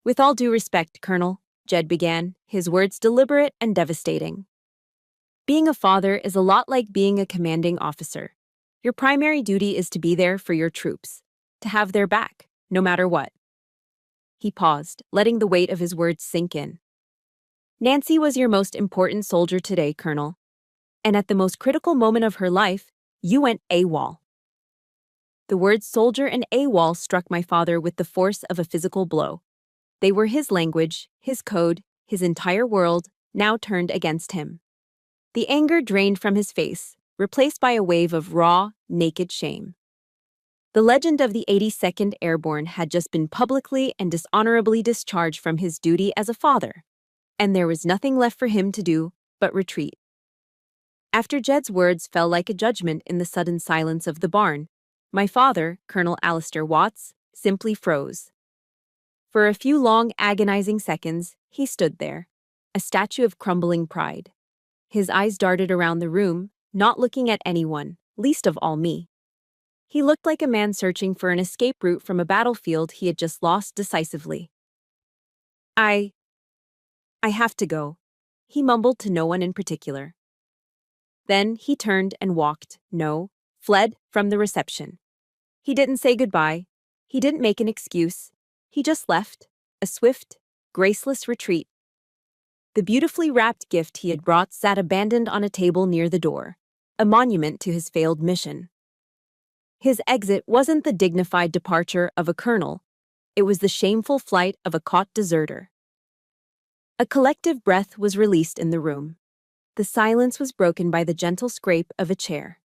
"With all due respect, Colonel," Jed began, his words deliberate and devastating. "Being a father is a lot like being a commanding officer. Your primary duty is to be there for your troops, to have their back, no matter what." He paused, letting the weight of his words sink in. Nancy was your most important soldier today, Colonel. And at the most critical moment of her life, you went AWOL. The words soldier and AWOL struck my father with the force of a physical blow. They were his language, his code, his entire world, now turned against him. The anger drained from his face, replaced by a wave of raw, naked shame. The legend of the 82nd Airborne had just been publicly and dishonorably discharged from his duty as a father, and there was nothing left for him to do but retreat. After Jed's words fell like a judgment in the sudden silence of the barn, my father, Colonel Alistair Watts, simply froze. For a few long, agonizing seconds, he stood there, a statue of crumbling pride. His eyes darted around the room, not looking at anyone, least of all me. He looked like a man searching for an escape route from a battlefield he had just lost decisively. I have to go, he mumbled to no one in particular. Then he turned and walked, fled from the reception. He didn't say goodbye. He didn't make an excuse. He just left, a swift, graceless retreat. The beautifully wrapped gift he had brought sat abandoned on a table near the door, a monument to his failed mission. His exit wasn't the dignified departure of a colonel. It was the shameful flight of a caught deserter. A collective breath was released in the room. The silence was broken by the gentle scrape of a chair.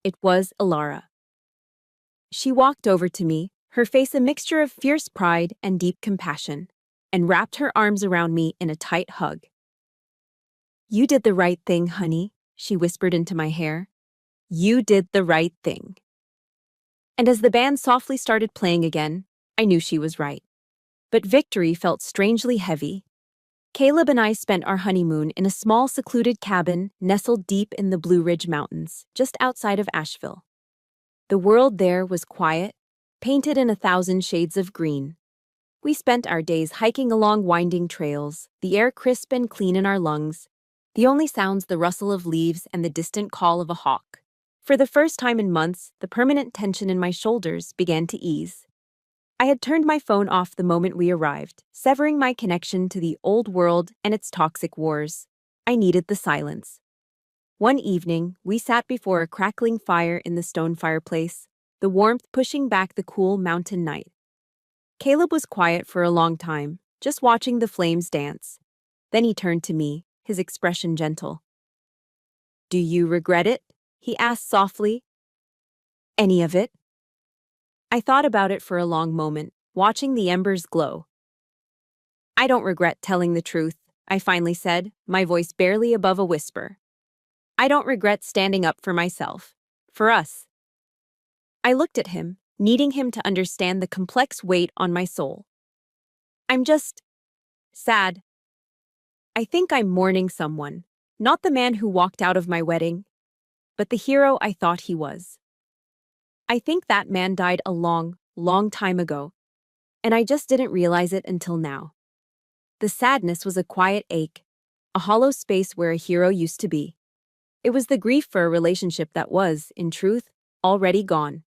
It was Alara. She walked over to me, her face a mixture of fierce pride and deep compassion, and wrapped her arms around me in a tight hug. "You did the right thing, honey," she whispered into my hair. "You did the right thing." And as the band softly started playing again, I knew she was right. But victory felt strangely heavy. Caleb and I spent our honeymoon in a small secluded cabin nestled deep in the Blue Ridge Mountains, just outside of Asheville. The world there was quiet, painted in 1,000 shades of green. We spent our days hiking along winding trails, the air crisp and clean in our lungs, the only sounds the rustle of leaves and the distant call of a hawk. For the first time in months, the permanent tension in my shoulders began to ease. I had turned my phone off the moment we arrived, severing my connection to the old world and its toxic wars. I needed the silence. One evening, we sat before a crackling fire in the stone fireplace, the warmth pushing back the cool mountain night. Caleb was quiet for a long time, just watching the flames dance. Then he turned to me, his expression gentle. "Do you regret it?" he asked softly. "Any of it?" I thought about it for a long moment, watching the embers glow. "I don't regret telling the truth," I finally said, my voice barely above a whisper. "I don't regret standing up for myself. For us." I looked at him, needing him to understand the complex weight on my soul. "I'm just sad. I think I'm mourning someone, not the man who walked out of my wedding, but the hero I thought he was. I think that man died a long, long time ago, and I just didn't realize it until now." The sadness was a quiet ache, a hollow space where a hero used to be. It was the grief for a relationship that was, in truth, already gone.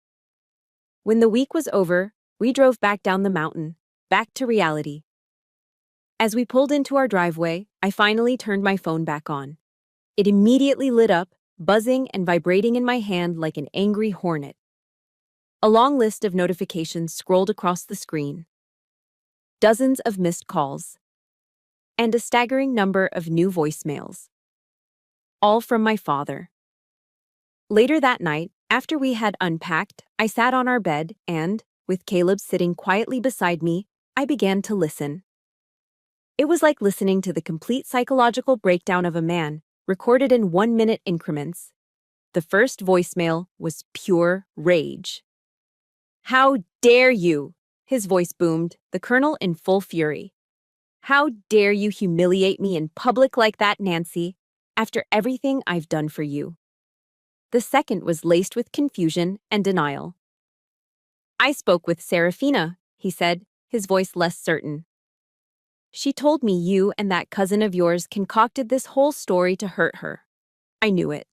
When the week was over, we drove back down the mountain, back to reality. As we pulled into our driveway, I finally turned my phone back on. It immediately lit up, buzzing and vibrating in my hand like an angry hornet. A long list of notifications scrolled across the screen. Dozens of missed calls. And a staggering number of new voicemails. All from my father. Later that night, after we had unpacked, I sat on our bed and, with Caleb sitting quietly beside me, I began to listen. It was like listening to the complete psychological breakdown of a man, recorded in 1-minute increments. The first voicemail was pure rage. "How dare you?" his voice boomed, the colonel in full fury. "How dare you humiliate me in public like that, Nancy, after everything I've done for you?" The second was laced with confusion and denial. "I spoke with Serafina," he said, his voice less certain. "She told me you and that cousin of yours concocted this whole story to hurt her. I knew it.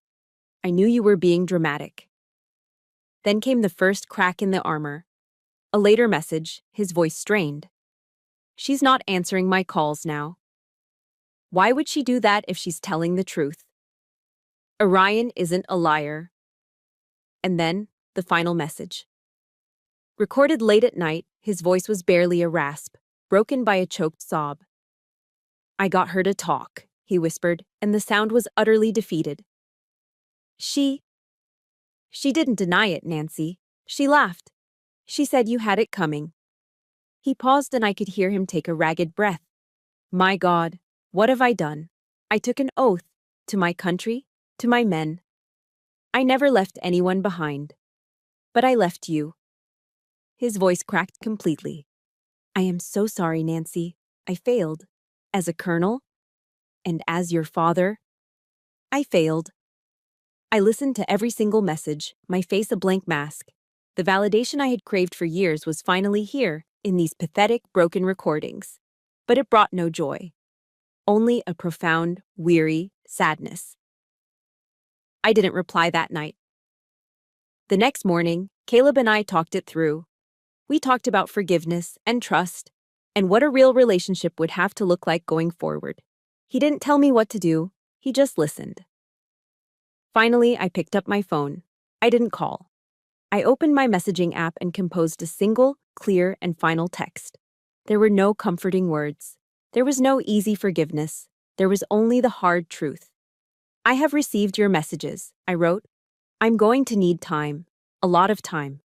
I knew you were being dramatic." Then came the first crack in the armor. A later message, his voice strained. "She's not answering my calls now." Why would she do that if she's telling the truth? Orion isn't a liar. And then, the final message. Recorded late at night, his voice was barely a rasp, broken by a choked sob. I got her to talk, he whispered, and the sound was utterly defeated. She didn't deny it, Nancy. She laughed. She said you had it coming. He paused and I could hear him take a ragged breath. My God, what have I done? I took an oath, to my country, to my men. I never left anyone behind. But I left you. His voice cracked completely. I am so sorry, Nancy. I failed. As a colonel, and as your father, I failed. I listened to every single message, my face a blank mask. The validation I had craved for years was finally here, in these pathetic, broken recordings. But it brought no joy. Only a profound, weary sadness. I didn't reply that night. The next morning, Caleb and I talked it through. We talked about forgiveness and trust, and what a real relationship would have to look like going forward. He didn't tell me what to do, he just listened. Finally, I picked up my phone. I didn't call. I opened my messaging app and composed a single, clear, and final text. There were no comforting words. There was no easy forgiveness. There was only the hard truth. I have received your messages, I wrote. I'm going to need time. A lot of time.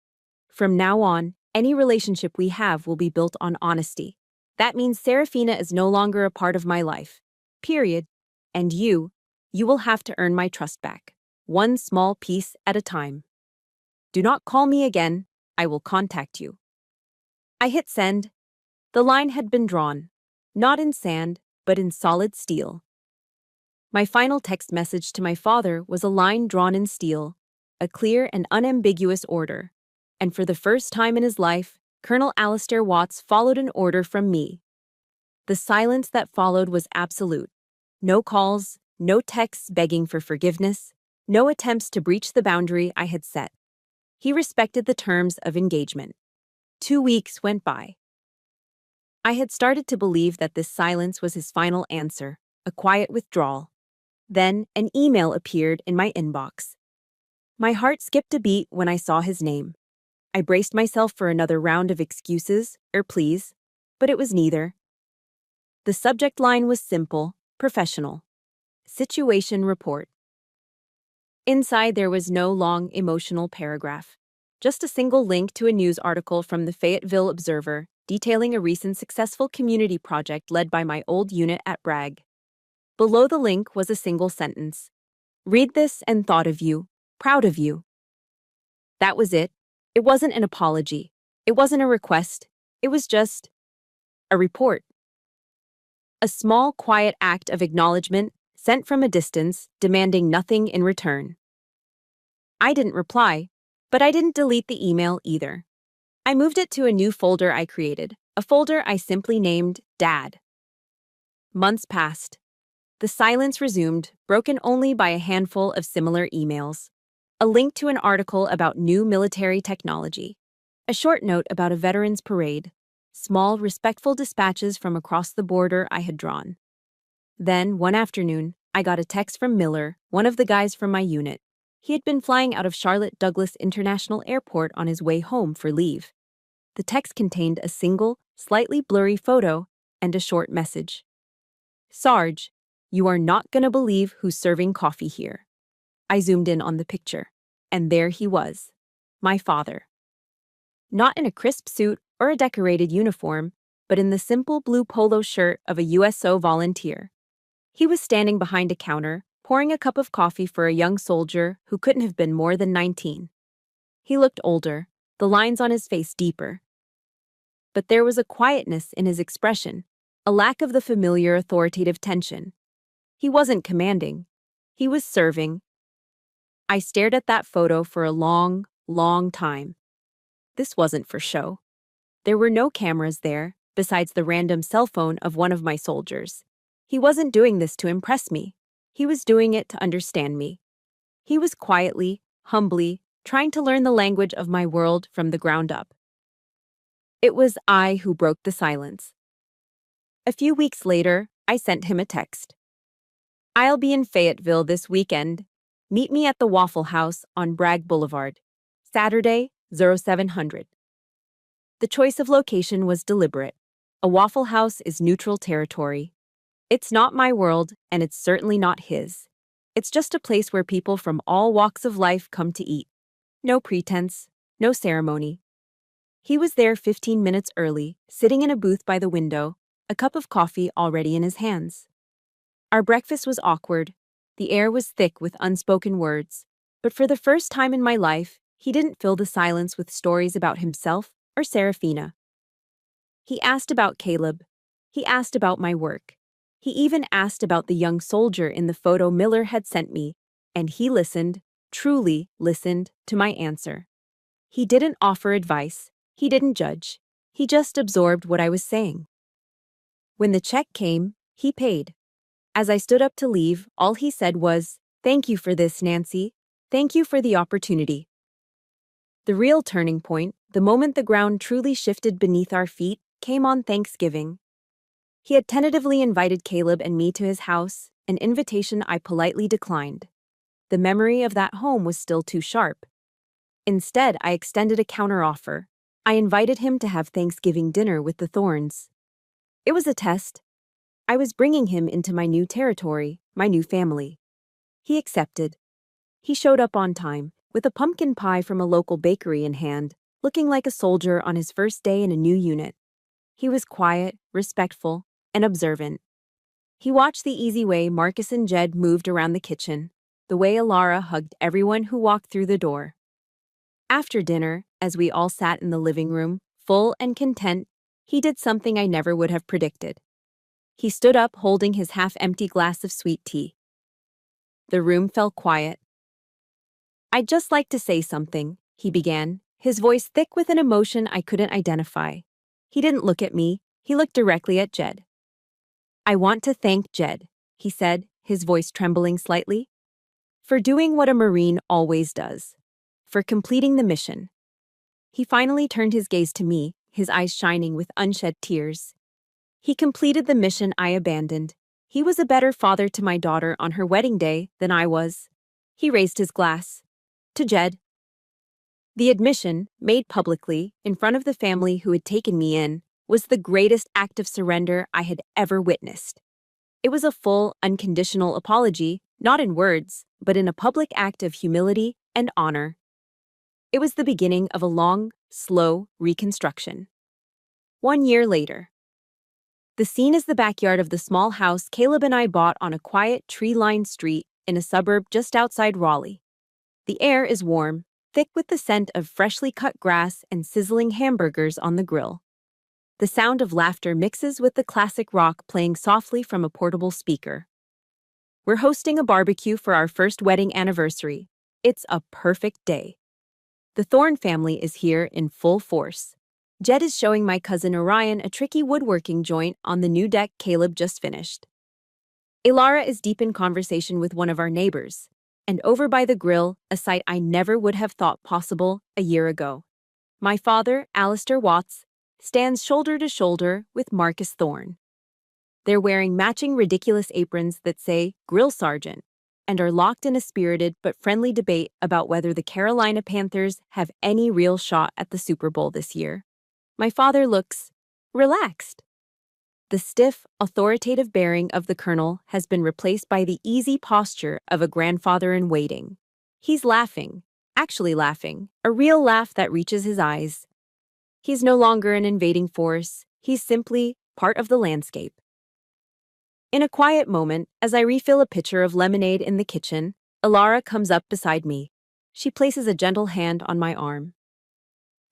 From now on, any relationship we have will be built on honesty. That means Serafina is no longer a part of my life. Period. And you will have to earn my trust back. One small piece at a time. Do not call me again. I will contact you. I hit send. The line had been drawn. Not in sand, but in solid steel. My final text message to my father was a line drawn in steel, a clear and unambiguous order. And for the first time in his life, Colonel Alistair Watts followed an order from me. The silence that followed was absolute. No calls, no texts begging for forgiveness, no attempts to breach the boundary I had set. He respected the terms of engagement. 2 weeks went by. I had started to believe that this silence was his final answer, a quiet withdrawal. Then an email appeared in my inbox. My heart skipped a beat when I saw his name. I braced myself for another round of excuses or pleas, but it was neither. The subject line was simple, professional. Situation report. Inside there was no long, emotional paragraph. Just a single link to a news article from the Fayetteville Observer detailing a recent successful community project led by my old unit at Bragg. Below the link was a single sentence. Read this and thought of you, proud of you. That was it. It wasn't an apology. It wasn't a request. It was just a report. A small, quiet act of acknowledgement sent from a distance, demanding nothing in return. I didn't reply, but I didn't delete the email either. I moved it to a new folder I created, a folder I simply named Dad. Months passed. The silence resumed, broken only by a handful of similar emails. A link to an article about new military technology. A short note about a veterans parade. Small, respectful dispatches from across the border I had drawn. Then, one afternoon, I got a text from Miller, one of the guys from my unit. He had been flying out of Charlotte Douglas International Airport on his way home for leave. The text contained a single, slightly blurry photo and a short message. Sarge, you are not gonna believe who's serving coffee here. I zoomed in on the picture, and there he was, my father. Not in a crisp suit or a decorated uniform, but in the simple blue polo shirt of a USO volunteer. He was standing behind a counter, pouring a cup of coffee for a young soldier who couldn't have been more than 19. He looked older, the lines on his face deeper. But there was a quietness in his expression, a lack of the familiar authoritative tension. He wasn't commanding. He was serving. I stared at that photo for a long, long time. This wasn't for show. There were no cameras there, besides the random cell phone of one of my soldiers. He wasn't doing this to impress me. He was doing it to understand me. He was quietly, humbly, trying to learn the language of my world from the ground up. It was I who broke the silence. A few weeks later, I sent him a text. I'll be in Fayetteville this weekend. Meet me at the Waffle House on Bragg Boulevard. Saturday, 0700. The choice of location was deliberate. A Waffle House is neutral territory. It's not my world, and it's certainly not his. It's just a place where people from all walks of life come to eat. No pretense, no ceremony. He was there 15 minutes early, sitting in a booth by the window, a cup of coffee already in his hands. Our breakfast was awkward. The air was thick with unspoken words. But for the first time in my life, he didn't fill the silence with stories about himself or Serafina. He asked about Caleb. He asked about my work. He even asked about the young soldier in the photo Miller had sent me, and he listened, truly listened, to my answer. He didn't offer advice. He didn't judge. He just absorbed what I was saying. When the check came, he paid. As I stood up to leave, all he said was, "Thank you for this, Nancy. Thank you for the opportunity." The real turning point, the moment the ground truly shifted beneath our feet, came on Thanksgiving. He had tentatively invited Caleb and me to his house, an invitation I politely declined. The memory of that home was still too sharp. Instead, I extended a counteroffer. I invited him to have Thanksgiving dinner with the Thorns. It was a test. I was bringing him into my new territory, my new family. He accepted. He showed up on time, with a pumpkin pie from a local bakery in hand, looking like a soldier on his first day in a new unit. He was quiet, respectful, and observant. He watched the easy way Marcus and Jed moved around the kitchen, the way Alara hugged everyone who walked through the door. After dinner, as we all sat in the living room, full and content, he did something I never would have predicted. He stood up holding his half-empty glass of sweet tea. The room fell quiet. "I'd just like to say something," he began, his voice thick with an emotion I couldn't identify. He didn't look at me, he looked directly at Jed. "I want to thank Jed," he said, his voice trembling slightly, "for doing what a Marine always does, for completing the mission." He finally turned his gaze to me, his eyes shining with unshed tears. He completed the mission I abandoned. He was a better father to my daughter on her wedding day than I was. He raised his glass. To Jed. The admission, made publicly, in front of the family who had taken me in, was the greatest act of surrender I had ever witnessed. It was a full, unconditional apology, not in words, but in a public act of humility and honor. It was the beginning of a long, slow reconstruction. 1 year later. The scene is the backyard of the small house Caleb and I bought on a quiet, tree-lined street in a suburb just outside Raleigh. The air is warm, thick with the scent of freshly cut grass and sizzling hamburgers on the grill. The sound of laughter mixes with the classic rock playing softly from a portable speaker. We're hosting a barbecue for our first wedding anniversary. It's a perfect day. The Thorne family is here in full force. Jed is showing my cousin Orion a tricky woodworking joint on the new deck Caleb just finished. Alara is deep in conversation with one of our neighbors, and over by the grill, a sight I never would have thought possible a year ago. My father, Alistair Watts, stands shoulder to shoulder with Marcus Thorne. They're wearing matching ridiculous aprons that say Grill Sergeant and are locked in a spirited but friendly debate about whether the Carolina Panthers have any real shot at the Super Bowl this year. My father looks relaxed. The stiff, authoritative bearing of the colonel has been replaced by the easy posture of a grandfather-in-waiting. He's laughing, actually laughing, a real laugh that reaches his eyes. He's no longer an invading force, he's simply part of the landscape. In a quiet moment, as I refill a pitcher of lemonade in the kitchen, Alara comes up beside me. She places a gentle hand on my arm.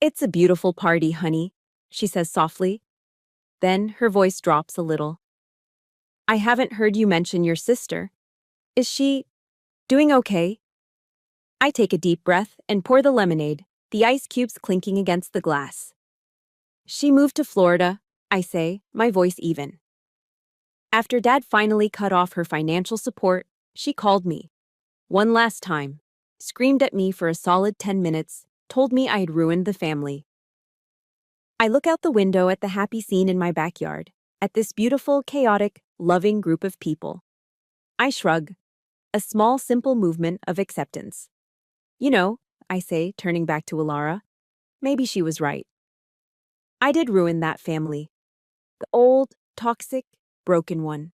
"It's a beautiful party, honey," she says softly. Then her voice drops a little. "I haven't heard you mention your sister. Is she doing okay?" I take a deep breath and pour the lemonade, the ice cubes clinking against the glass. "She moved to Florida," I say, my voice even. After Dad finally cut off her financial support, she called me. One last time, screamed at me for a solid 10 minutes, told me I had ruined the family. I look out the window at the happy scene in my backyard, at this beautiful, chaotic, loving group of people. I shrug, a small, simple movement of acceptance. You know, I say, turning back to Alara, maybe she was right. I did ruin that family. The old, toxic, broken one.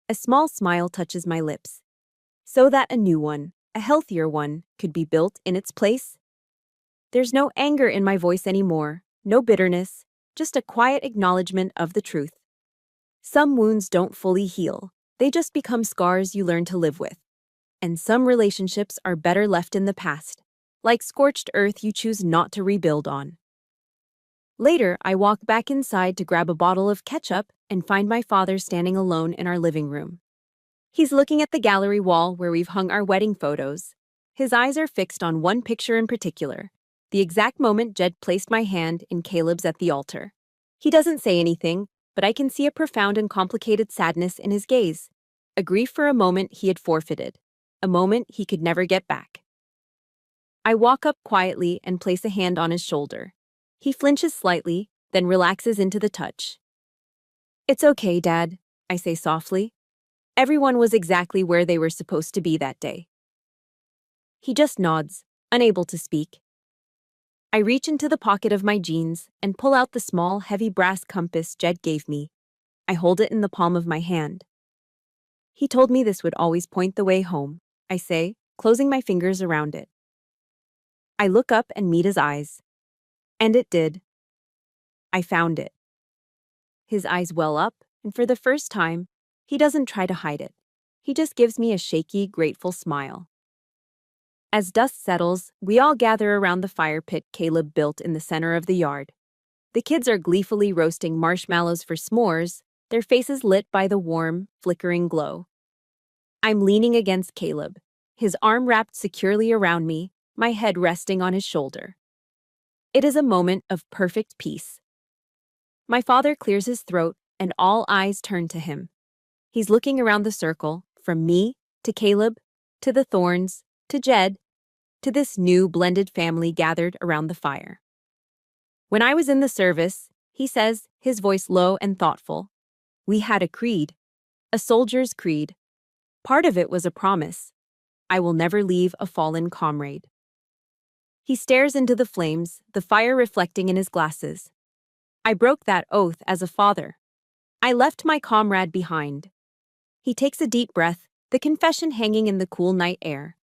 A small smile touches my lips, so that a new one, a healthier one, could be built in its place. There's no anger in my voice anymore, no bitterness, just a quiet acknowledgement of the truth. Some wounds don't fully heal, they just become scars you learn to live with. And some relationships are better left in the past, like scorched earth you choose not to rebuild on. Later, I walk back inside to grab a bottle of ketchup and find my father standing alone in our living room. He's looking at the gallery wall where we've hung our wedding photos. His eyes are fixed on one picture in particular, the exact moment Jed placed my hand in Caleb's at the altar. He doesn't say anything, but I can see a profound and complicated sadness in his gaze, a grief for a moment he had forfeited, a moment he could never get back. I walk up quietly and place a hand on his shoulder. He flinches slightly, then relaxes into the touch. "It's okay, Dad," I say softly. "Everyone was exactly where they were supposed to be that day." He just nods, unable to speak. I reach into the pocket of my jeans and pull out the small, heavy brass compass Jed gave me. I hold it in the palm of my hand. "He told me this would always point the way home," I say, closing my fingers around it. I look up and meet his eyes. And it did. I found it. His eyes well up, and for the first time, he doesn't try to hide it. He just gives me a shaky, grateful smile. As dust settles, we all gather around the fire pit Caleb built in the center of the yard. The kids are gleefully roasting marshmallows for s'mores, their faces lit by the warm, flickering glow. I'm leaning against Caleb, his arm wrapped securely around me, my head resting on his shoulder. It is a moment of perfect peace. My father clears his throat, and all eyes turn to him. He's looking around the circle, from me, to Caleb, to the Thorns, to Jed, to this new blended family gathered around the fire. When I was in the service, he says, his voice low and thoughtful, we had a creed, a soldier's creed. Part of it was a promise. I will never leave a fallen comrade. He stares into the flames, the fire reflecting in his glasses. I broke that oath as a father. I left my comrade behind. He takes a deep breath, the confession hanging in the cool night air.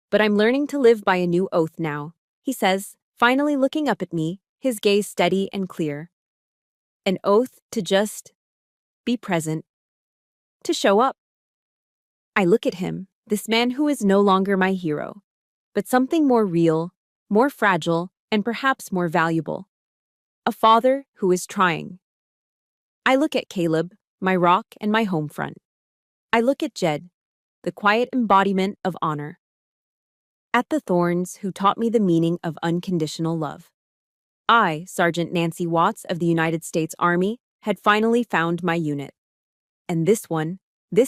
But I'm learning to live by a new oath now, he says, finally looking up at me, his gaze steady and clear. An oath to just be present, to show up. I look at him, this man who is no longer my hero, but something more real, more fragile, and perhaps more valuable. A father who is trying. I look at Caleb, my rock and my home front. I look at Jed, the quiet embodiment of honor. At the Thorns, who taught me the meaning of unconditional love. I, Sergeant Nancy Watts of the United States Army, had finally found my unit. And this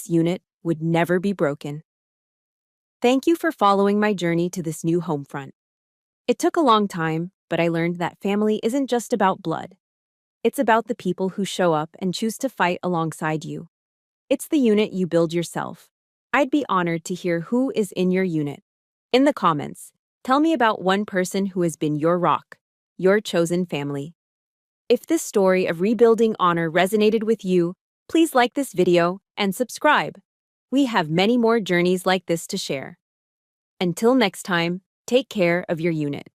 unit, would never be broken. Thank you for following my journey to this new home front. It took a long time, but I learned that family isn't just about blood. It's about the people who show up and choose to fight alongside you. It's the unit you build yourself. I'd be honored to hear who is in your unit. In the comments, tell me about one person who has been your rock, your chosen family. If this story of rebuilding honor resonated with you, please like this video and subscribe. We have many more journeys like this to share. Until next time, take care of your unit.